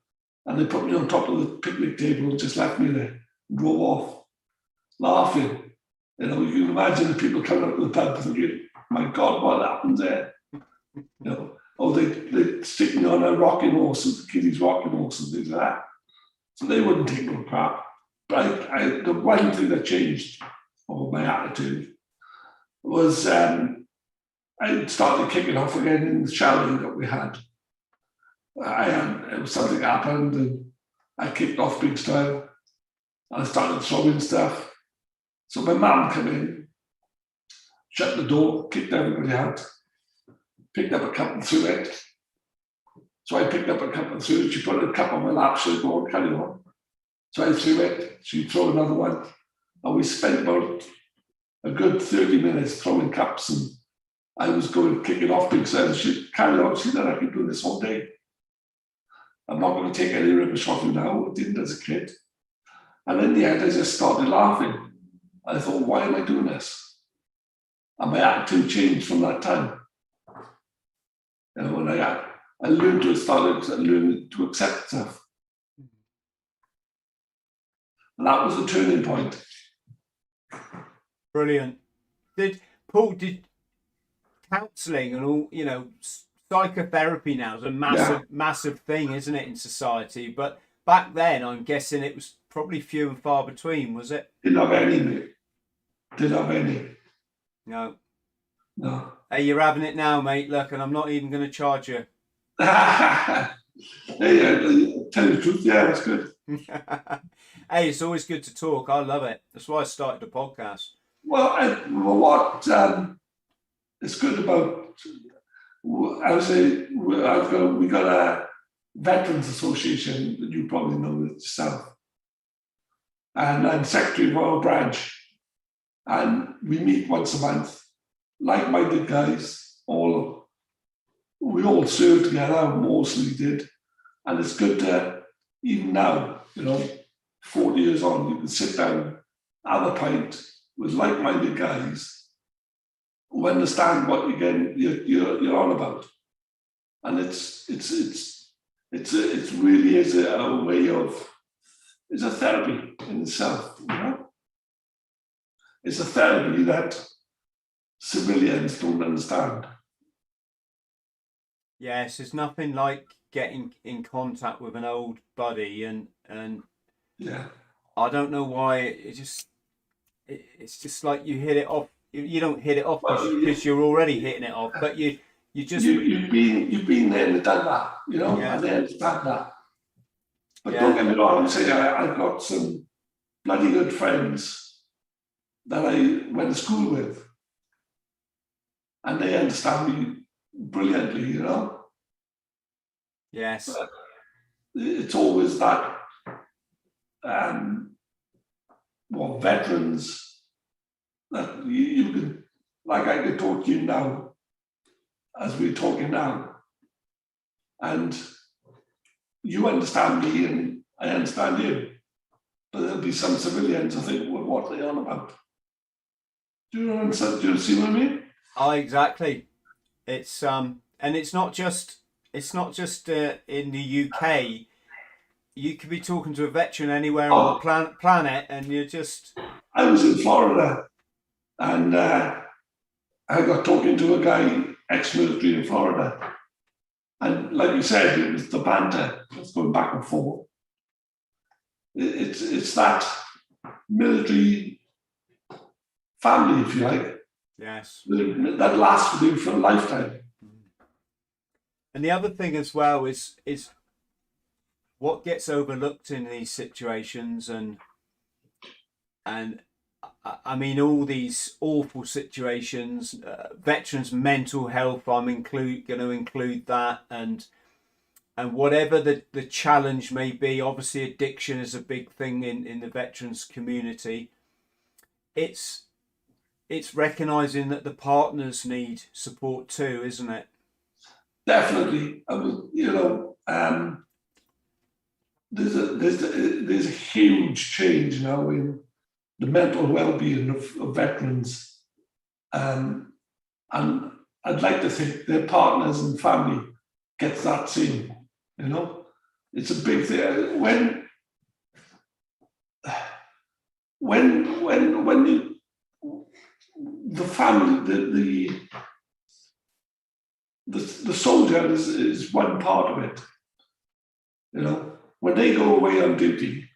and they put me on top of the picnic table and just left me there and drove off, laughing. You can imagine the people coming up to the pub thinking, "My God, what happened there?" Or they'd stick me on a rocking horse, the kiddies' rocking horse, and things like that. So they wouldn't take no crap. But the one thing that changed, or my attitude, was I started kicking off again in the chalet that we had. Something happened, and I kicked off big style. And I started throwing stuff. So my mum came in, shut the door, kicked everybody out, picked up a cup and threw it. So I picked up a cup and threw it. She put a cup on my lap, so I go, carry on. So I threw it, she'd throw another one. And we spent about a good 30 minutes throwing cups, and I was going to kick it off because she'd carry on. She said, I could do this all day. I'm not going to take any rubbish off you now. I didn't as a kid. And in the end, I just started laughing. I thought, why am I doing this? And my attitude changed from that time. You know, when I learned to learn to accept stuff. And that was the turning point. Brilliant. Did counselling and all, you know, psychotherapy now is a massive thing, isn't it, in society? But back then, I'm guessing it was probably few and far between, was it? Didn't have any, mate. Didn't have any. No. No. Hey, you're having it now, mate. Look, and I'm not even going to charge you. Hey, tell you the truth, yeah, that's good. Hey, it's always good to talk. I love it. That's why I started the podcast. Well, what is good about, I would say, we got a Veterans Association that you probably know yourself, and I'm secretary of our branch, and we meet once a month, like-minded guys. We all served together, mostly did, and it's good to, even now, you know, 40 years on, you can sit down, have a pint with like-minded guys who understand what you're on about, and it's really is a way of, it's a therapy in itself, you know. It's a therapy that civilians don't understand. Yes, there's nothing like getting in contact with an old buddy, and yeah, I don't know why it's just like you hit it off. You don't hit it off because you're already hitting it off, but you've been there and done that, you know, and they understand that. But don't get me wrong, I'm saying I've got some bloody good friends that I went to school with, and they understand me brilliantly, you know. Yes. But it's always that, veterans that you can, like I could talk to you now, as we're talking now, and you understand me and I understand you. But there'll be some civilians I think, well, what are they on about? Do you see what I mean? Oh, exactly. It's and it's not just in the UK. You could be talking to a veteran anywhere on the planet, and you're just. I was in Florida, and I got talking to a guy, ex-military in Florida, and like you said, it was the banter that's going back and forth. It's that military family, if you like. Yes. That lasts with you for a lifetime. And the other thing as well is what gets overlooked in these situations, and I mean all these awful situations, veterans' mental health. I'm going to include that, and whatever the challenge may be. Obviously, addiction is a big thing in the veterans community. It's recognizing that the partners need support too, isn't it? Definitely. I mean, you know, there's a huge change now in the mental well-being of veterans, and I'd like to think their partners and family gets that same. You know, it's a big thing when you, the family, the soldier is one part of it. You know, when they go away on duty,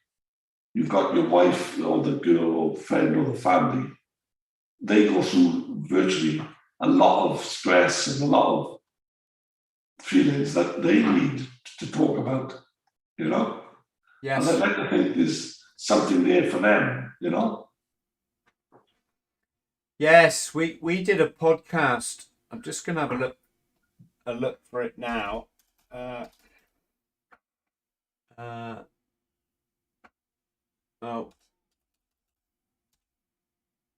you've got your wife or the girl or friend or the family. They go through virtually a lot of stress and a lot of feelings that they need to talk about, you know? Yes. And I'd like to think there's something there for them, you know? Yes, we did a podcast. I'm just gonna have a look for it now. Uh, uh, oh,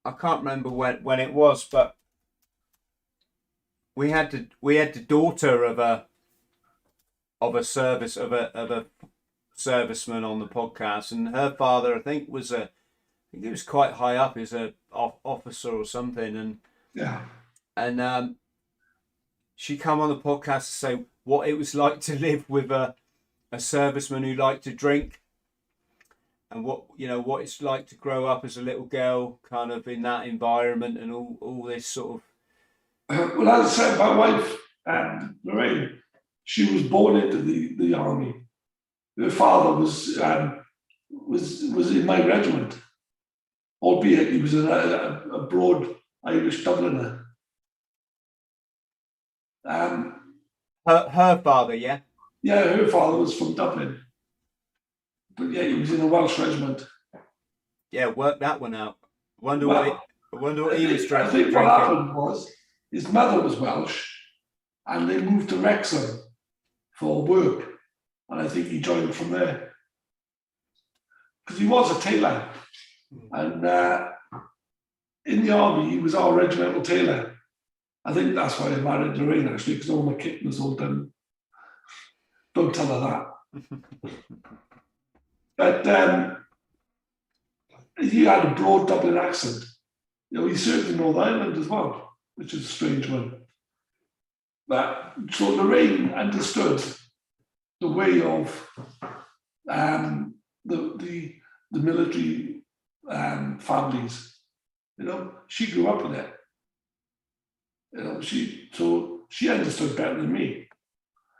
I can't remember when it was, but we had the daughter of a serviceman on the podcast, and her father I think he was quite high up as a officer or something, Yeah. and she come on the podcast to say what it was like to live with a serviceman who liked to drink, and what it's like to grow up as a little girl kind of in that environment, and all this sort of. Well, as I said, my wife, Lorraine, she was born into the army. Her father was in my regiment, albeit he was a broad Irish Dubliner. Her father, yeah. Yeah, her father was from Dublin, but yeah, he was in a Welsh regiment. Yeah, work that one out. Well, I wonder what he was I think what happened was his mother was Welsh, and they moved to Wrexham for work, and I think he joined from there because he was a tailor, and in the army he was our regimental tailor. I think that's why I married Lorraine actually, because all my kit was all done. Don't tell her that. But he had a broad Dublin accent. He served in Northern Ireland as well, which is a strange one. But so Lorraine understood the way of the military families. She grew up with it. She understood better than me,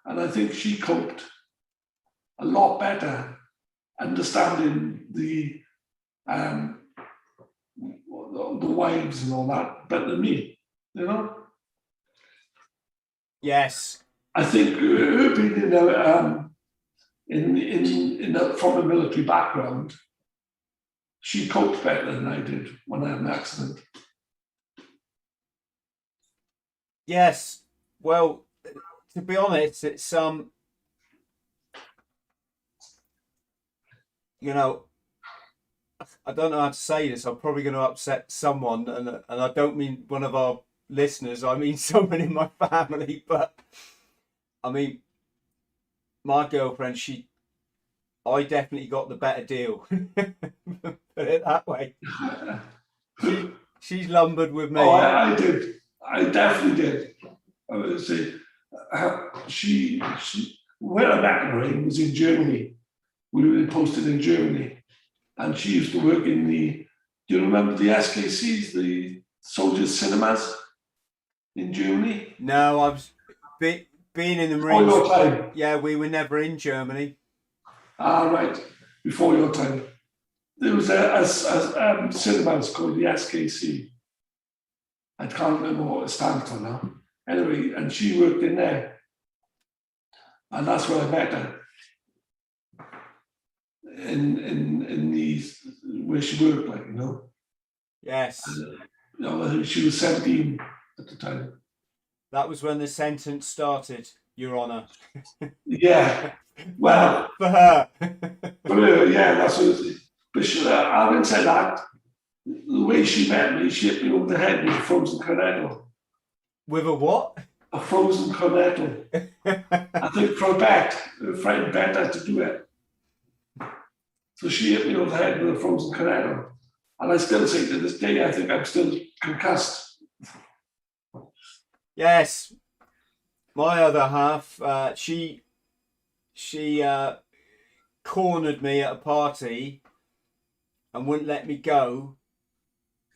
and I think she coped a lot better, understanding the wives and all that better than me. Yes. I think her being from a military background, she coped better than I did when I had an accident. Yes. Well, to be honest, it's I don't know how to say this. I'm probably going to upset someone, and I don't mean one of our listeners. I mean someone in my family. But I mean, my girlfriend, I definitely got the better deal. Put it that way. She's lumbered with me. Oh, I did. I definitely did. I would say she where I met Lorraine was in Germany. We were posted in Germany, and she used to work in the. Do you remember the SKCs, the soldiers' cinemas in Germany? No, I've been in the Marines. Before your time. Yeah, we were never in Germany. Right. Before your time. There was a cinemas called the SKC. I can't remember what it stands for now. Anyway, and she worked in there. And that's where I met her. In these where she worked, Yes. She was 17 at the time. That was when the sentence started, Your Honour. Yeah. Well, for her. For her, yeah, that's what it is. But having said that, the way she met me, she hit me over the head with a frozen cornetto. With a what? A frozen cornetto. I think for a bet, her friend bet had to do it. So she hit me over the head with a frozen cornetto. And I still say to this day, I think I'm still concussed. Yes. My other half, she cornered me at a party and wouldn't let me go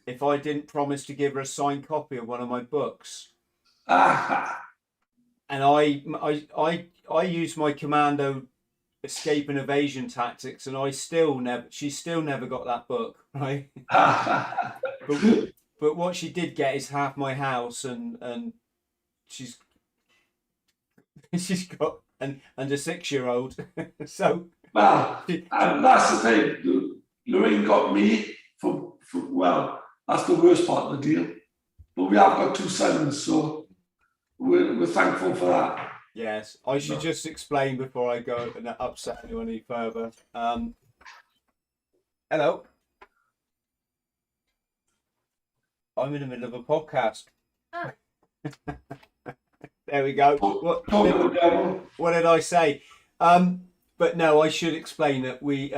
if I didn't promise to give her a signed copy of one of my books. And I used my Commando escape and evasion tactics, and she still never got that book, right? but what she did get is half my house, and she's got and a 6-year-old. So well, that's the thing. Lorraine got me for That's the worst part of the deal. But we have got 2 sons, so we're thankful for that. Yes, I should just explain before I go and upset anyone any further. Hello. I'm in the middle of a podcast. There we go. What did I say? But no, I should explain that we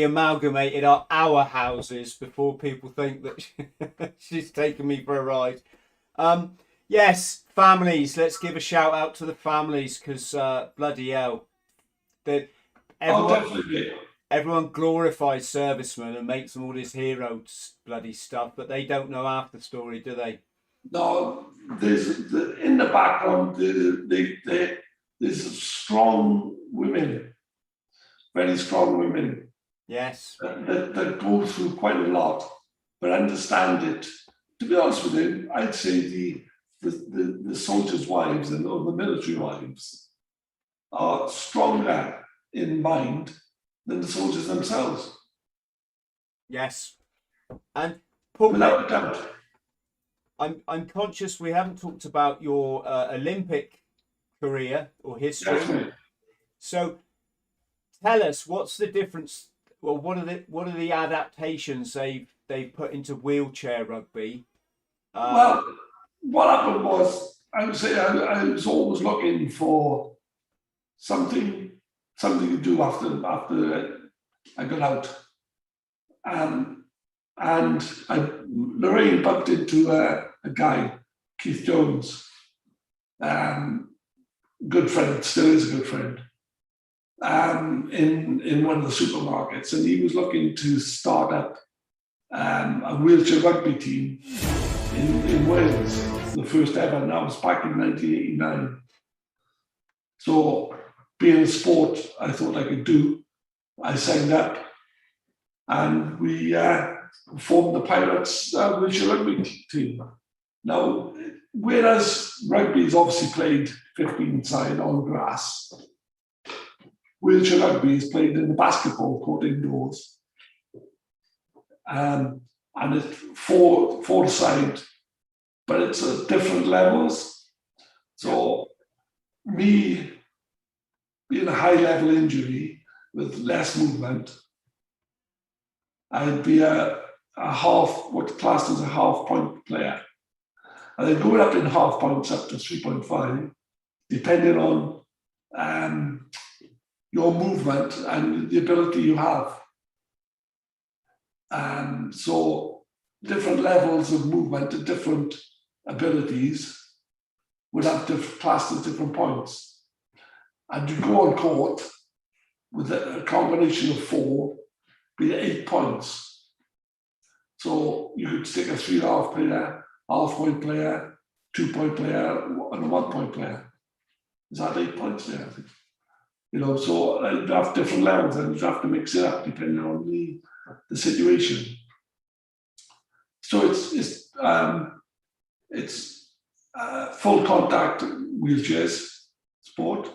amalgamated our houses before people think that she's taking me for a ride. Yes, families. Let's give a shout out to the families because bloody hell, everyone glorifies servicemen and makes them all this hero bloody stuff, but they don't know half the story, do they? No, in the background there's strong women, very strong women. Yes. That go through quite a lot, but understand it. To be honest with you, I'd say the soldiers' wives and or the military wives are stronger in mind than the soldiers themselves. Yes. And Paul, without a doubt. I'm conscious we haven't talked about your Olympic career or history. Definitely. So tell us, what's the difference? Well, what are the adaptations they've put into wheelchair rugby? Well, what happened was, I would say I was always looking for something to do after I got out, and Lorraine bumped into a guy, Keith Jones, good friend, still is a good friend, in one of the supermarkets, and he was looking to start up a wheelchair rugby team in Wales, the first ever, and that was back in 1989. So, being in sport, I thought I could do. I signed up, and we formed the Pirates wheelchair rugby team. Now, whereas rugby is obviously played 15-side on grass, wheelchair rugby is played in the basketball court indoors. And it's four-side, but it's at different levels. So me being a high-level injury with less movement, I'd be what's classed as a half-point player. And then going up in half points up to 3.5, depending on your movement and the ability you have. So different levels of movement and different abilities would have classed as different points. And you go on court with a combination of 4, be 8 points. So you could stick a 3.5 player, half-point player, 2-point player, and a 1-point player. Is that 8 points there? I think. So you have different levels, and you have to mix it up depending on the situation. So it's full contact wheelchairs sport.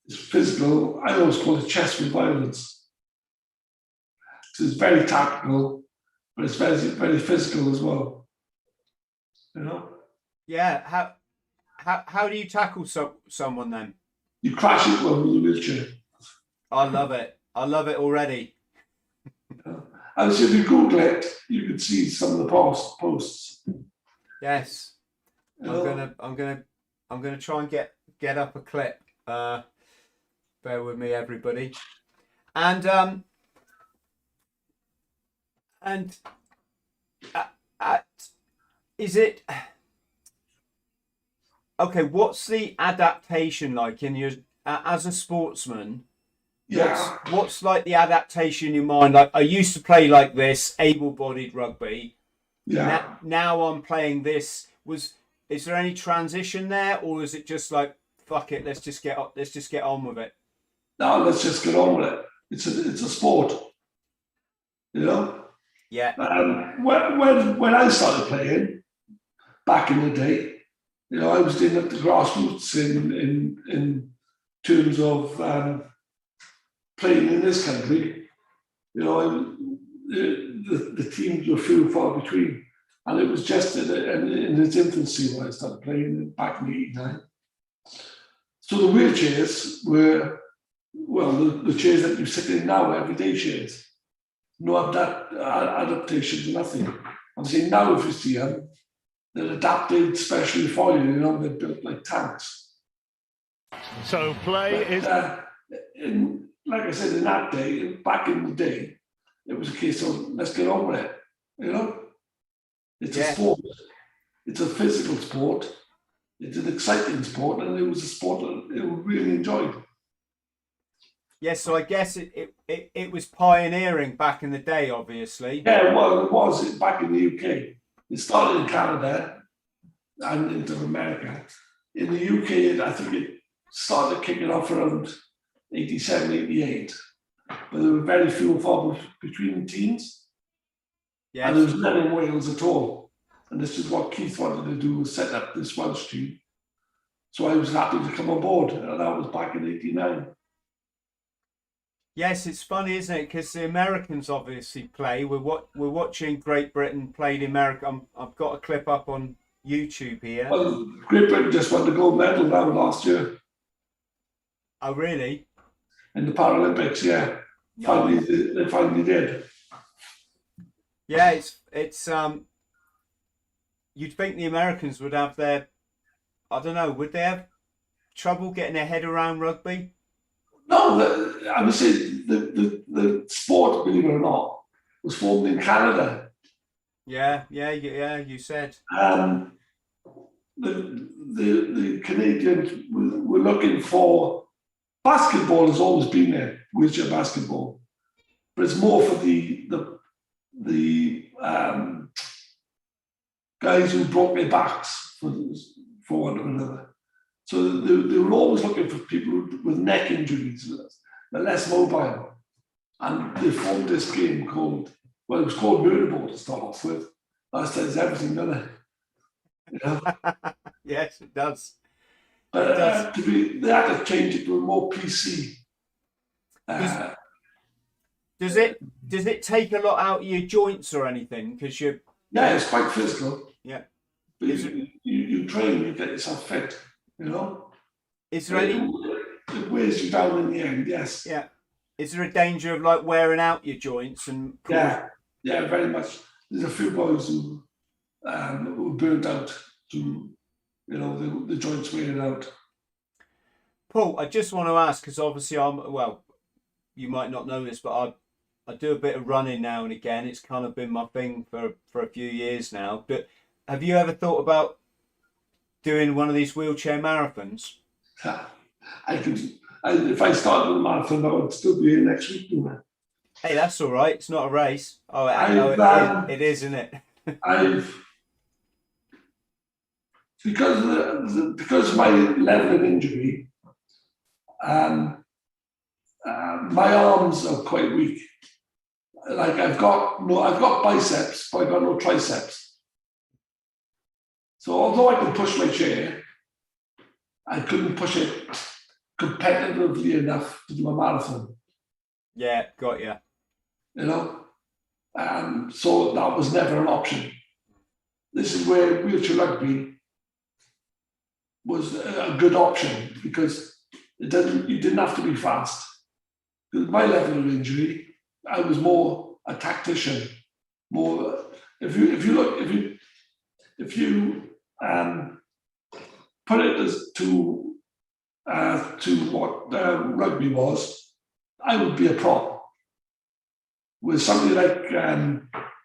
It's physical. I always call it chess with violence. It's very tactical, but it's very, very physical as well. Yeah. How do you tackle someone then? You crash it with a wheelchair. I love it. I love it already. And so if you Google it, you can see some of the posts. Yes. I'm gonna try and get up a clip. Bear with me, everybody. And is it okay? What's the adaptation like in your as a sportsman? Yeah. What's like the adaptation in your mind? Like I used to play like this, able-bodied rugby. Yeah. Now I'm playing this. Is there any transition there, or is it just like fuck it? Let's just get on with it. No, let's just get on with it. It's a sport, Yeah. When I started playing back in the day, I was doing at the grassroots in terms of playing in this country. It the teams were few and far between. And it was just in its infancy when I started playing back in '89. So the wheelchairs were, well, the chairs that you sit in now, everyday chairs. No adaptations, nothing. I'm saying now if you see them, they're adapted specially for you, they're built like tanks. So play is... like I said, in that day, back in the day, it was a case of let's get on with it, It's a sport. It's a physical sport. It's an exciting sport, and it was a sport that it really enjoyed. Yes, so I guess it was pioneering back in the day, obviously. Yeah, well, it was back in the UK. It started in Canada and into America. In the UK, I think it started kicking off around 87, 88. But there were very few and far between the teams. Yes. And there was none in Wales at all. And this is what Keith wanted to do, was set up this Welsh team. So I was happy to come on board. And that was back in '89. Yes, it's funny, isn't it? Because the Americans obviously play. We're watching Great Britain play the America. I've got a clip up on YouTube here. Well, Great Britain just won the gold medal now last year. Oh, really? In the Paralympics, yeah. They finally did. Yeah, it's you'd think the Americans would have their, I don't know, would they have trouble getting their head around rugby? No, I would say the sport, believe it or not, was formed in Canada. Yeah, you said. The Canadians were looking for, basketball has always been there, wheelchair basketball, but it's more for the guys who broke their backs, for one or another. So they were always looking for people with neck injuries, they're less mobile. And they formed this game called, well, it was called Murderball to start off with. That says everything, doesn't it? Yes, it does. They had to change it to a more PC. Does it take a lot out of your joints or anything? Because yeah, it's quite physical. Yeah. But you train, you get yourself fit, Is there any... It wears you down in the end, yes. Yeah. Is there a danger of like wearing out your joints and... Yeah, very much. There's a few boys who burnt out to, the joints wearing out. Paul, I just want to ask, because obviously you might not know this, but I do a bit of running now and again. It's kind of been my thing for a few years now. But have you ever thought about doing one of these wheelchair marathons? If I started a marathon, I would still be here next week, wouldn't I? Hey, that's all right. It's not a race. Oh, it is, isn't it? Because of my level of injury, my arms are quite weak. Like I've got biceps, but I've got no triceps. So although I can push my chair, I couldn't push it competitively enough to do a marathon. Yeah, got you. So that was never an option. This is where wheelchair rugby was a good option, because you didn't have to be fast. With my level of injury, I was more a tactician. More, if you put it as to what rugby was, I would be a prop. With somebody like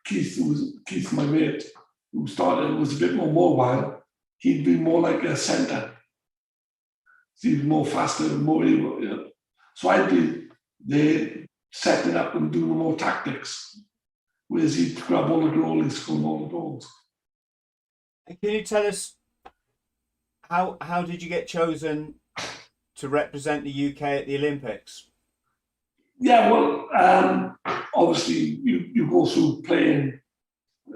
Keith, my mate, who was a bit more mobile, he'd be more like a centre. He'd be more faster, more able. So I'd be there setting up and doing more tactics, whereas he'd grab all the goalies, score all the goals. And can you tell us how did you get chosen to represent the UK at the Olympics? Yeah, well, obviously you go through playing.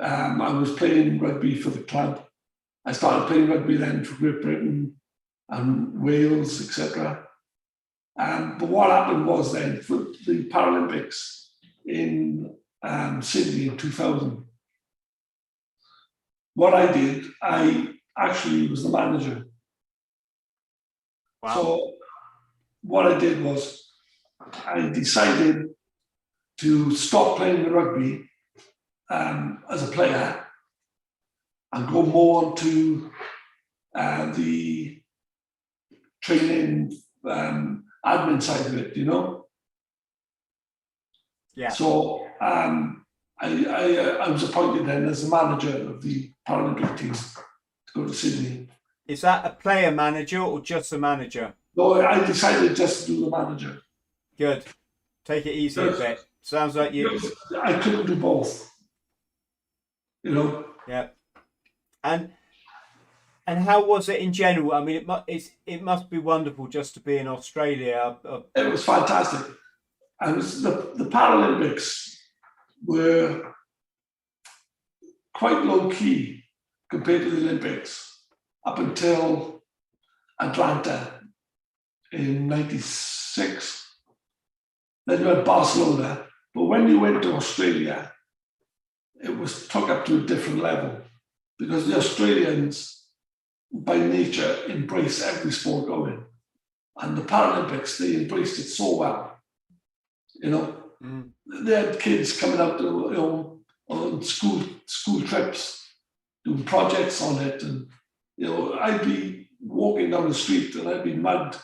I was playing rugby for the club. I started playing rugby then for Great Britain and Wales, etc. But what happened was then for the Paralympics in Sydney in 2000. What I did, I actually was the manager. Wow. So what I did was I decided to stop playing the rugby as a player and go more to the training admin side of it, you know. Yeah. So I was appointed then as the manager of the Paralympic team to go to Sydney. Is that a player manager or just a manager? No, I decided just to do the manager. Good. Take it easy a bit. Sounds like you. I couldn't do both. You know. Yeah. And how was it in general? I mean, it must be wonderful just to be in Australia. It was fantastic. I was the Paralympics were quite low key compared to the Olympics up until Atlanta in '96. Then you had Barcelona, but when you went to Australia, it was took up to a different level because the Australians, by nature, embrace every sport going, and the Paralympics they embraced it so well. You know, they had kids coming out to on school trips, doing projects on it, and I'd be walking down the street and I'd be mugged.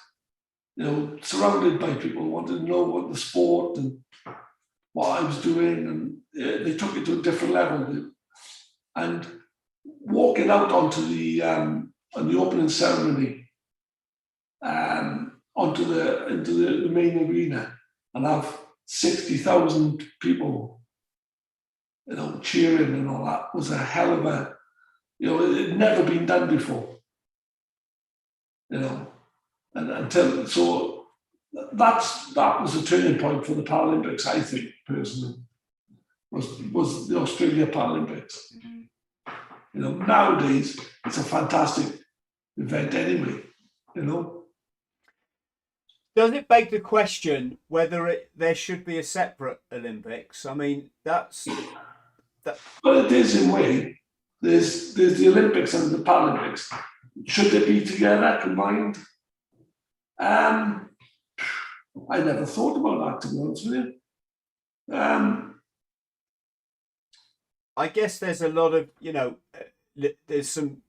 Surrounded by people who wanted to know what the sport and what I was doing, and they took it to a different level. And walking out onto the on the opening ceremony, into the main arena, and have 60,000 people, cheering and all that was a hell of a, it had never been done before. And so that was a turning point for the Paralympics, I think, personally, was the Australia Paralympics. Nowadays it's a fantastic event anyway, Does it beg the question whether there should be a separate Olympics? I mean, that. Well, it is in a way. There's the Olympics and the Paralympics. Should they be together, combined? I never thought about that, to be honest with you. I guess there's a lot of, there's some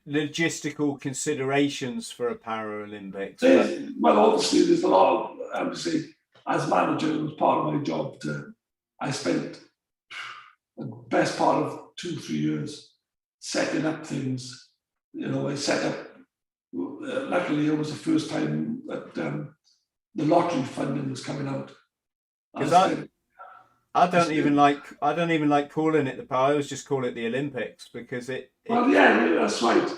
logistical considerations for a Paralympics. Well, obviously, there's a lot of, obviously, as manager, it was part of my job. I spent the best part of 2-3 years setting up things. I set up, luckily, it was the first time that the lottery funding was coming out. Because I don't even like calling it the Power. I always just call it the Olympics because it. Well, yeah, that's right.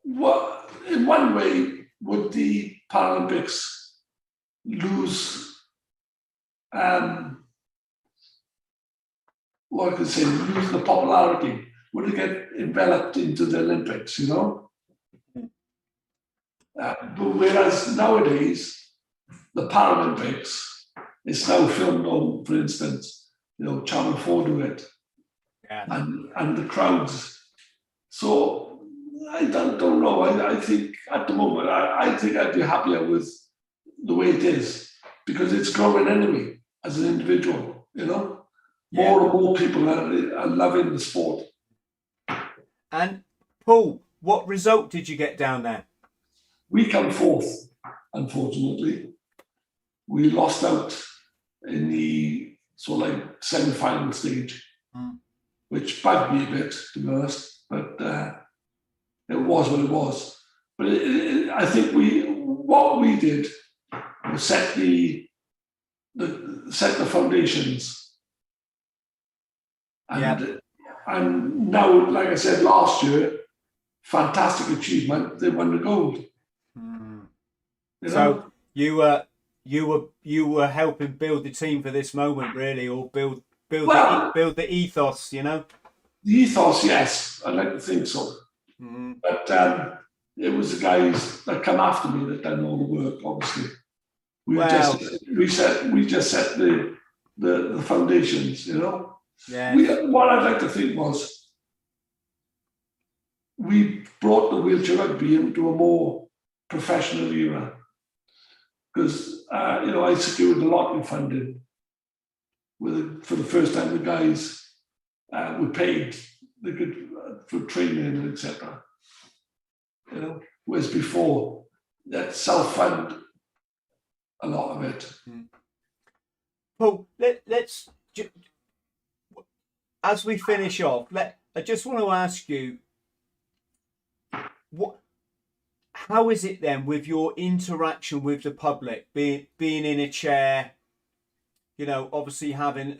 What in one way would the Paralympics lose? What I could say, lose the popularity? Would it get enveloped into the Olympics? But whereas nowadays, the Paralympics is now filmed on, for instance, Channel 4 do it, and the crowds. So I don't know. I think at the moment, I think I'd be happier with the way it is because it's growing anyway as an individual. More and more people are loving the sport. And Paul, what result did you get down there? We come fourth, unfortunately. We lost out in the semi-final stage, which bugged me a bit, to be honest. But it was what it was. But I think what we did was set the foundations. And now, like I said last year, fantastic achievement. They won the gold. So you were helping build the team for this moment, really, or build the ethos, The ethos, yes, I'd like to think so. But it was the guys that come after me that done all the work, obviously. We Well, just set the foundations, you know. yeah, What I'd like to think was we brought the wheelchair rugby into a more professional era because you know, I secured the lottery funding for the first time. The guys were paid, they could for training, etc. You know, whereas before that self-fund a lot of it. Paul, let's as we finish off, I just want to ask you, how is it then with your interaction with the public, being in a chair, you know, obviously having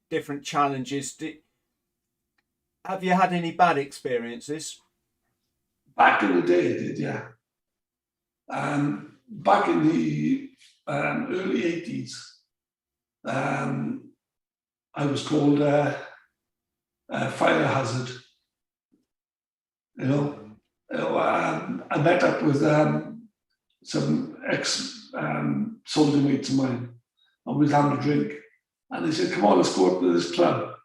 different challenges? Have you had any bad experiences? Back in the day, I did, yeah. Back in the early 80s, I was called a fire hazard. You know, I met up with some ex-soldier mates of mine, and we was having a drink. And they said, "Come on, let's go up to this club."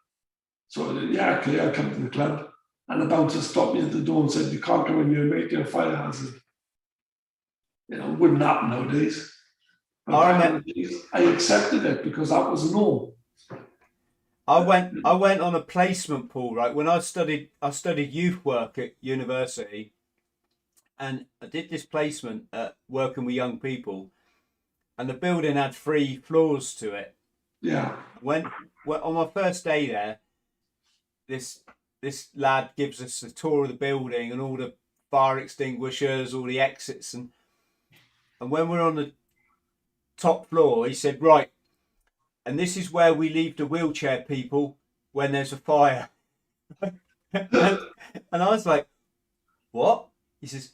So I said, "Yeah, okay, I'll come to the club." And the bouncer stopped me at the door and said, "You can't come in here, mate, you're a fire hazard." You know, it wouldn't happen nowadays. But back in the days, I accepted it because that was the norm. I went on a placement, Paul, right? When I studied youth work at university, and I did this placement working with young people, and the building had 3 floors to it. Yeah. When on my first day there, this lad gives us a tour of the building and all the fire extinguishers, all the exits, and when we're on the top floor, he said, "Right, and this is where we leave the wheelchair people when there's a fire." and I was like, "What?" He says,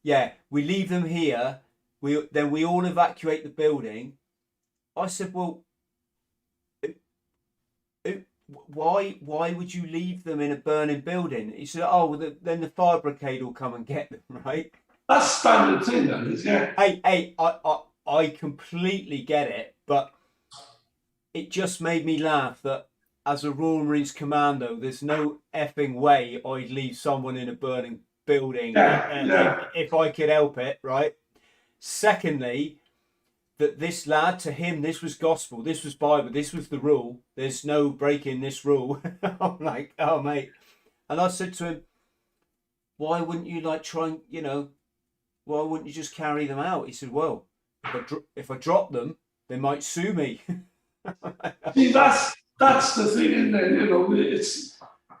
"Yeah, we leave them here. Then we all evacuate the building." I said, "Well, why would you leave them in a burning building?" He said, "Oh, well, then the fire brigade will come and get them, right?" That's standard thing, that is, yeah. Hey, I completely get it, but it just made me laugh that as a Royal Marines commando, there's no effing way I'd leave someone in a burning building if I could help it, right? Secondly, that this lad, to him, this was gospel, this was Bible, this was the rule. There's no breaking this rule. I'm like, oh, mate. And I said to him, "Why wouldn't you try and, you know, why wouldn't you just carry them out?" He said, "Well, if I drop them, they might sue me." See, that's the thing, isn't it? You know,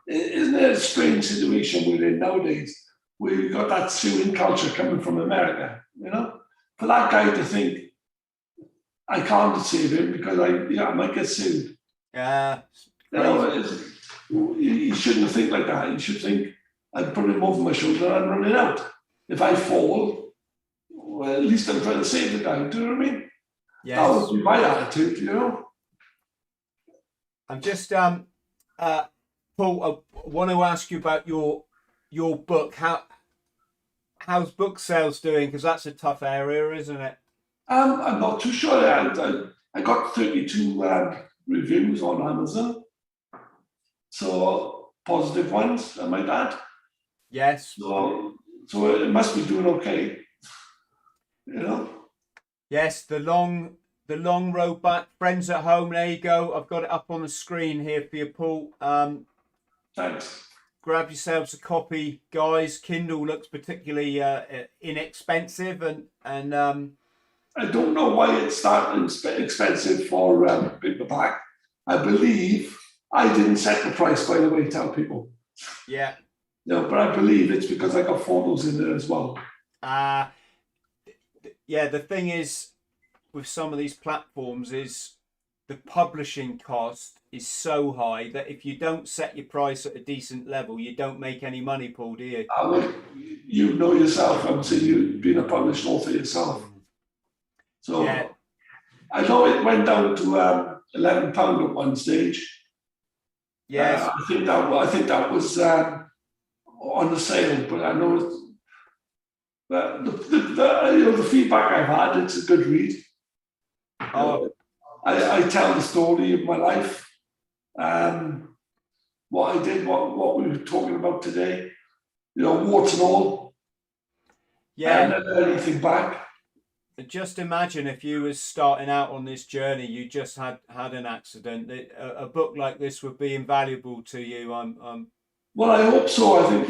isn't it a strange situation we're in nowadays, where you've got that suing culture coming from America, you know? For that guy to think, "I can't save him because I might get sued." Yeah. You know, you shouldn't think like that. You should think, "I'd put him over my shoulder and I'm running out. If I fall, well, at least I'm trying to save the guy." Do you know what I mean? Yes. That would be my attitude, you know? I'm just, Paul, I want to ask you about your book. How's book sales doing? Because that's a tough area, isn't it? I'm not too sure. I got 32 reviews on Amazon, so positive ones, I might add. Yes. So it must be doing okay, you know. Yes, the long road back. Friends at home. There you go. I've got it up on the screen here for you, Paul. Thanks. Grab yourselves a copy, guys. Kindle looks particularly inexpensive, and I don't know why it's that expensive for paperback. I believe I didn't set the price, by the way. Tell people. Yeah. No, but I believe it's because I got photos in there as well. Yeah. The thing is, with some of these platforms, is the publishing cost is so high that if you don't set your price at a decent level, you don't make any money, Paul, do you? You know yourself. I'm saying you've been a published author yourself. So yeah. I know it went down to £11 at one stage. Yes. I think that was on the sale, but I know the feedback I've had, it's a good read. Oh, I tell the story of my life, what I did, what we were talking about today, warts and all, yeah. and never anything back. Just imagine if you was starting out on this journey, you just had an accident. A book like this would be invaluable to you. Well, I hope so. I think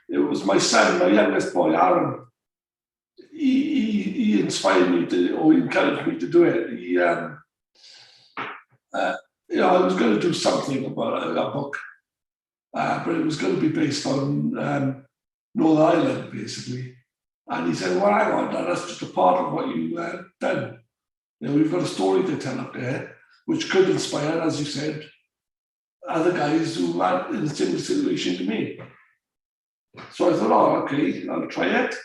it was my son, my youngest boy, Aaron. He inspired me or encouraged me to do it. I was going to do something about a book, but it was going to be based on Northern Ireland, basically. And he said, well, hang on, that's just a part of what you've done. We've got a story to tell up there, which could inspire, as you said, other guys who are in a similar situation to me. So I thought, oh, okay, I'll try it.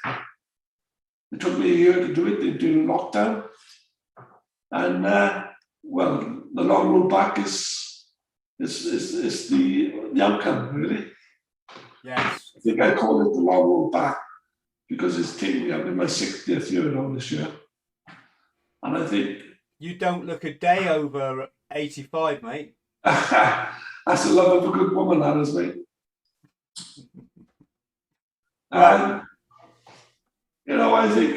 It took me a year to do it during lockdown. And, well, the long road back is the outcome, really. Yes. I think I call it the long road back because it's taking me up in my 60th year now this year. And I think... You don't look a day over 85, mate. That's the love of a good woman, that is, mate. I think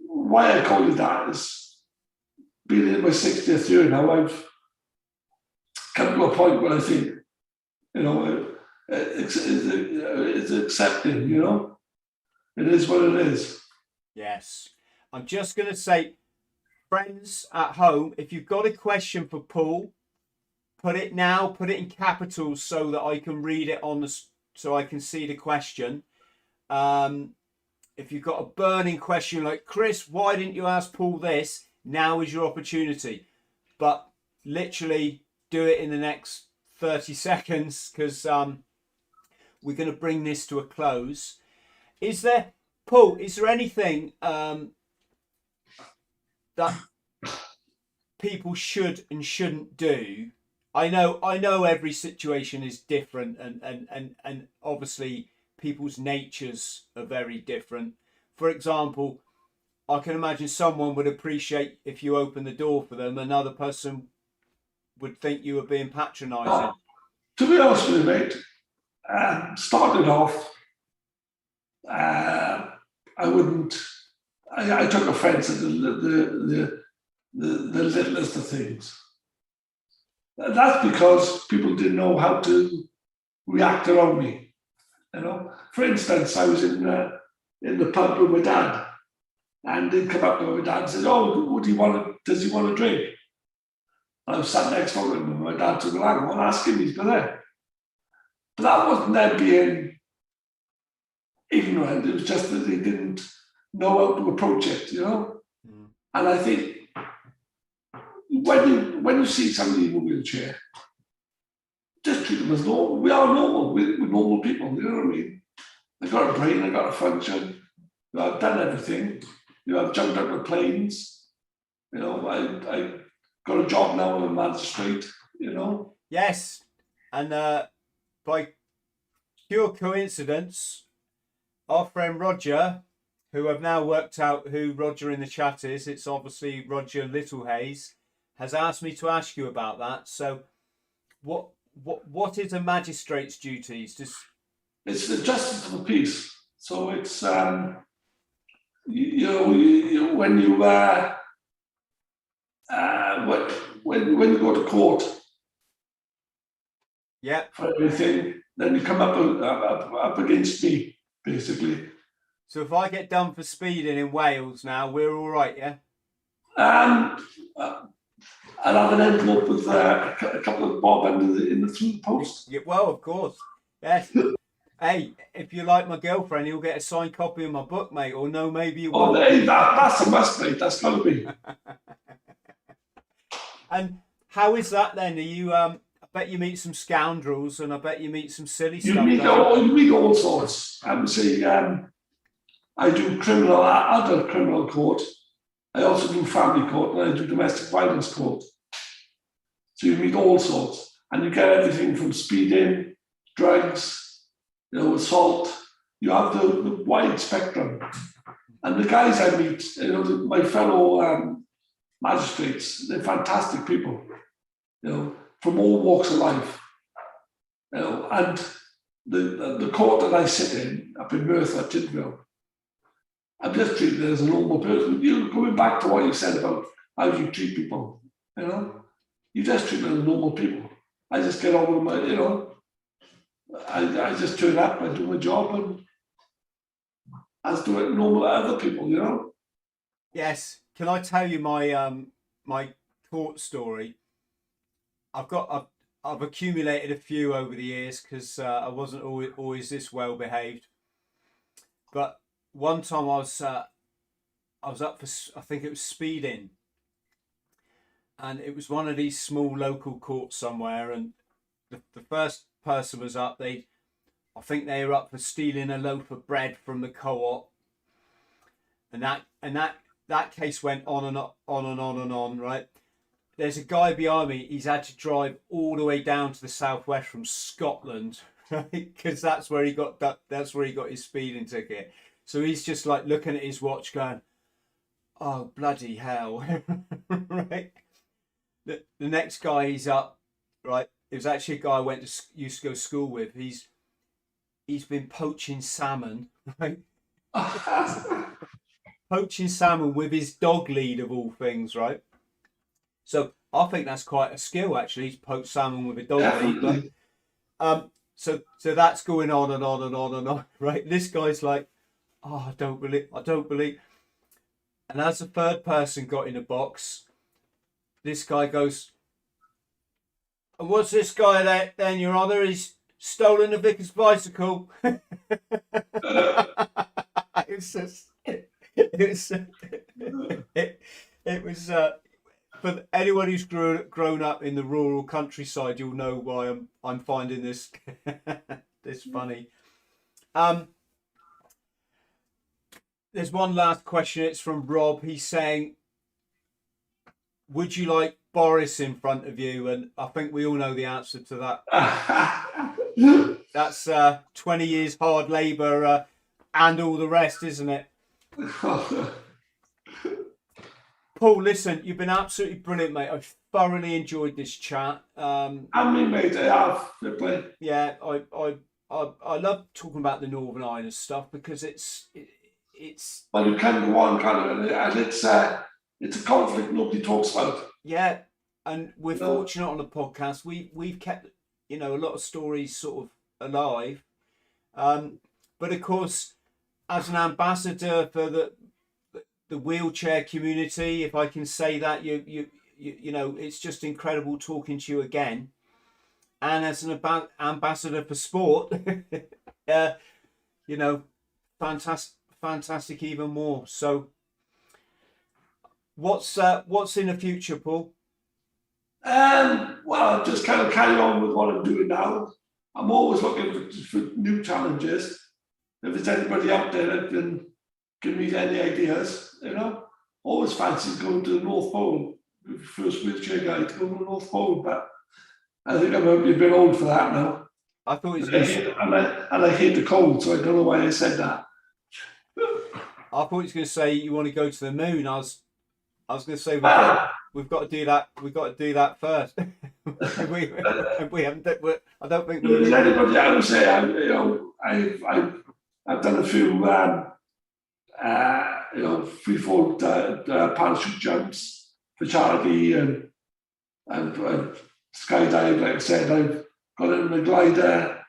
why I call it that is being in my 60th year now, I've come to a point where I think, it's accepting, It is what it is. Yes. I'm just going to say, friends at home, if you've got a question for Paul, put it in capitals so that I can read it so I can see the question. If you've got a burning question like, Chris, why didn't you ask Paul this? Now is your opportunity. But literally do it in the next 30 seconds because we're going to bring this to a close. Paul, is there anything that people should and shouldn't do? I know every situation is different and obviously people's natures are very different. For example, I can imagine someone would appreciate if you open the door for them, another person would think you were being patronising. To be honest with you, mate, started off, I wouldn't. I took offence at the littlest of things. That's because people didn't know how to react around me. For instance, I was in the pub with my dad, and they'd come up to my dad and said, "Oh, does he want a drink?" And I was sat next to him, and my dad took a lag. I ask him, he's got there. But that wasn't them being ignorant. It was just that they didn't know how to approach it, Mm. And I think when you see somebody in a wheelchair, just treat them as normal. We are normal. We're normal people. You know what I mean? I got a brain. I got a function. I've done everything. I've jumped out of planes. I got a job now. I'm a magistrate. Yes, and by pure coincidence, our friend Roger, who I've now worked out who Roger in the chat is, it's obviously Roger Littlehays, has asked me to ask you about that. So, what is a magistrate's duties? It's the justice of the peace. So it's when you when you go to court, for everything, then you come up against me, basically. So if I get done for speeding in Wales now, we're all right, yeah? I'll have an envelope with a couple of bob through the post. Yeah, well, of course. Yes. Hey, if you like my girlfriend, you'll get a signed copy of my book, mate. Or no, maybe you won't. Oh, hey, that's a must, mate. That's got to be. And how is that then? Are you? I bet you meet some scoundrels, and I bet you meet some silly stuff. You meet all sorts. I would say I do adult criminal court. I also do family court, and I do domestic violence court. So you meet all sorts, and you get everything from speeding, drugs, assault. You have the wide spectrum. And the guys I meet, my magistrates. They're fantastic people, you know, from all walks of life. You know, and the court that I sit in up in Merthyr, Tydfil, I'm just treated as a normal person. You know, going back to what you said about how you treat people, you know, you just treat them as normal people. I just get on with my, you know, I just turn up, I do my job, and as do it normal other people, you know. Yes. Can I tell you my my court story? I've accumulated a few over the years because I wasn't always this well behaved. But one time I was up for, I think it was speeding, and it was one of these small local courts somewhere, and the first person was up. I think they were up for stealing a loaf of bread from the co-op, and that case went on and on, right? There's a guy behind me. He's had to drive all the way down to the southwest from Scotland, right? Because that's where he got his speeding ticket. So he's just like looking at his watch, going, "Oh bloody hell!" Right? The next guy he's up, right? It was actually a guy I used to go to school with. He's been poaching salmon, right? Poaching salmon with his dog lead of all things, right? So I think that's quite a skill, actually, to poach salmon with a dog lead. But so that's going on and on and on and on, right? This guy's like, "Oh, I don't believe. And as the third person got in the box, this guy goes, "And what's this guy that then, Your Honour? He's stolen the vicar's bicycle." It was for anyone who's grown up in the rural countryside, you'll know why I'm finding this this funny. There's one last question. It's from Rob. He's saying, "Would you like Boris in front of you?" And I think we all know the answer to that. That's 20 years hard labour and all the rest, isn't it? Paul, listen, you've been absolutely brilliant, mate. I've thoroughly enjoyed this chat. And me, mate, I have. Yeah, I love talking about the Northern Ireland stuff because it's. Well, you can go on, and it's a conflict nobody talks about. Yeah, and we're fortunate on the podcast. We've kept, you know, a lot of stories sort of alive. But of course, as an ambassador for the wheelchair community, if I can say that, you know, it's just incredible talking to you again. And as an ambassador for sport, you know, fantastic even more. So what's in the future, Paul? Well, just kind of carry on with what I'm doing now. I'm always looking for new challenges. If there's anybody out there that can give me any ideas, you know, always fancy going to the North Pole. First wheelchair guy to go to the North Pole, but I think I'm a bit old for that now. I thought it was and I hate the cold, so I don't know why I said that. I thought he was going to say you want to go to the moon. I was going to say we've got to do that. We've got to do that first. we haven't. I don't think there's anybody else there. You know, I've done a few you know, free-fall parachute jumps for charity, and skydive. Like I said, I've got in a glider.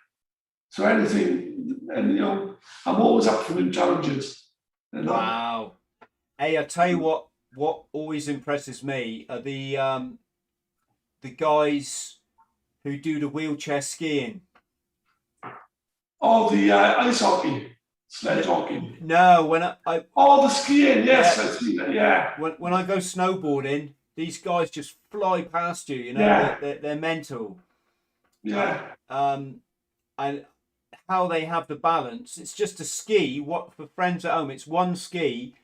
So anything, and you know, I'm always up for new challenges. You know? Wow. Hey, I tell you what always impresses me are the guys who do the wheelchair skiing. Oh, the ice hockey, sledge hockey. No, when I the skiing. Yes, I've seen it. Yeah. When I go snowboarding, these guys just fly past you. You know, they're mental. Yeah. And how they have the balance. It's just a ski. What for friends at home? It's one ski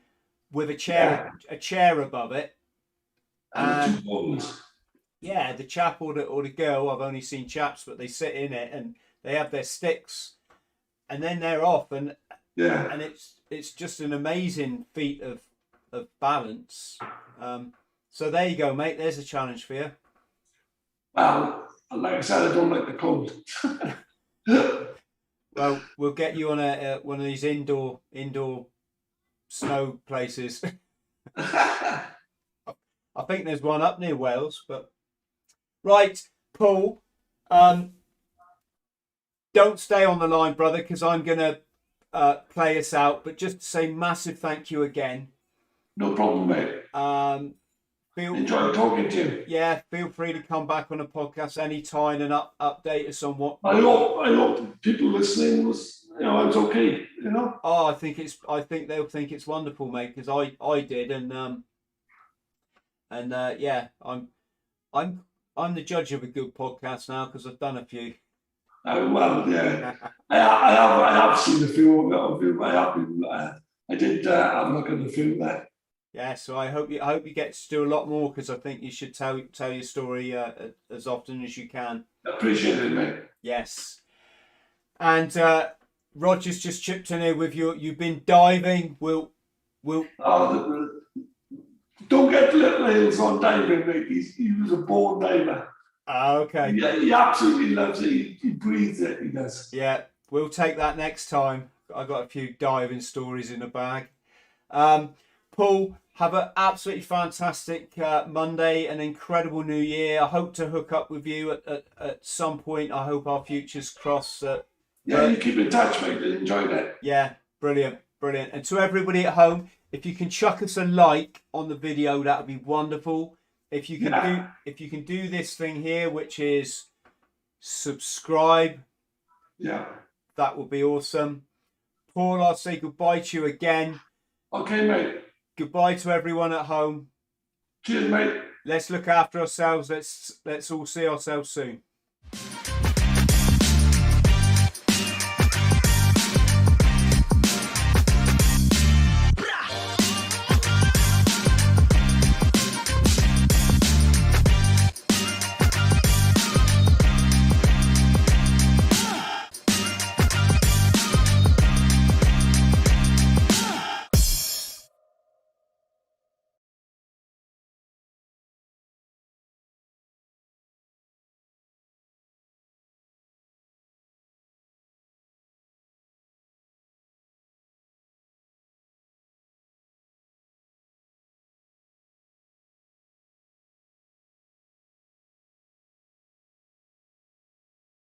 with a chair above it. And the 2 poles. Yeah, the chap or the girl. I've only seen chaps, but they sit in it and they have their sticks, and then they're off. And it's just an amazing feat of balance. So there you go, mate. There's a challenge for you. Well, like I said, I don't like the cold. Well, we'll get you on a one of these indoor snow places. I think there's one up near Wales, but right, Paul. Don't stay on the line, brother, because I'm gonna play us out. But just to say, massive thank you again. No problem, mate. Enjoy talking to you. Yeah, feel free to come back on a podcast anytime and update us on what. I hope people listening was, it's okay. Oh, I think they'll think it's wonderful, mate, because I did, and yeah, I'm the judge of a good podcast now because I've done a few. Well, yeah, I have seen a few of you. I did have a look at the few there. Yeah, so I hope you get to do a lot more because I think you should tell your story as often as you can. Appreciate it, mate. Yes, and Roger's just chipped in here with you. You've been diving. We'll. Don't get little hills on diving, mate. He was a born diver. Okay. Yeah, he absolutely loves it. He breathes it. He does. Yeah, we'll take that next time. I got a few diving stories in the bag. Paul, have an absolutely fantastic Monday, an incredible New Year. I hope to hook up with you at some point. I hope our futures cross. Yeah, you keep in touch, mate. Enjoy that. Yeah, brilliant. And to everybody at home, if you can chuck us a like on the video, that would be wonderful. If you can do this thing here, which is subscribe, that would be awesome. Paul, I'll say goodbye to you again. Okay, mate. Goodbye to everyone at home. Cheers, mate. Let's look after ourselves. Let's all see ourselves soon.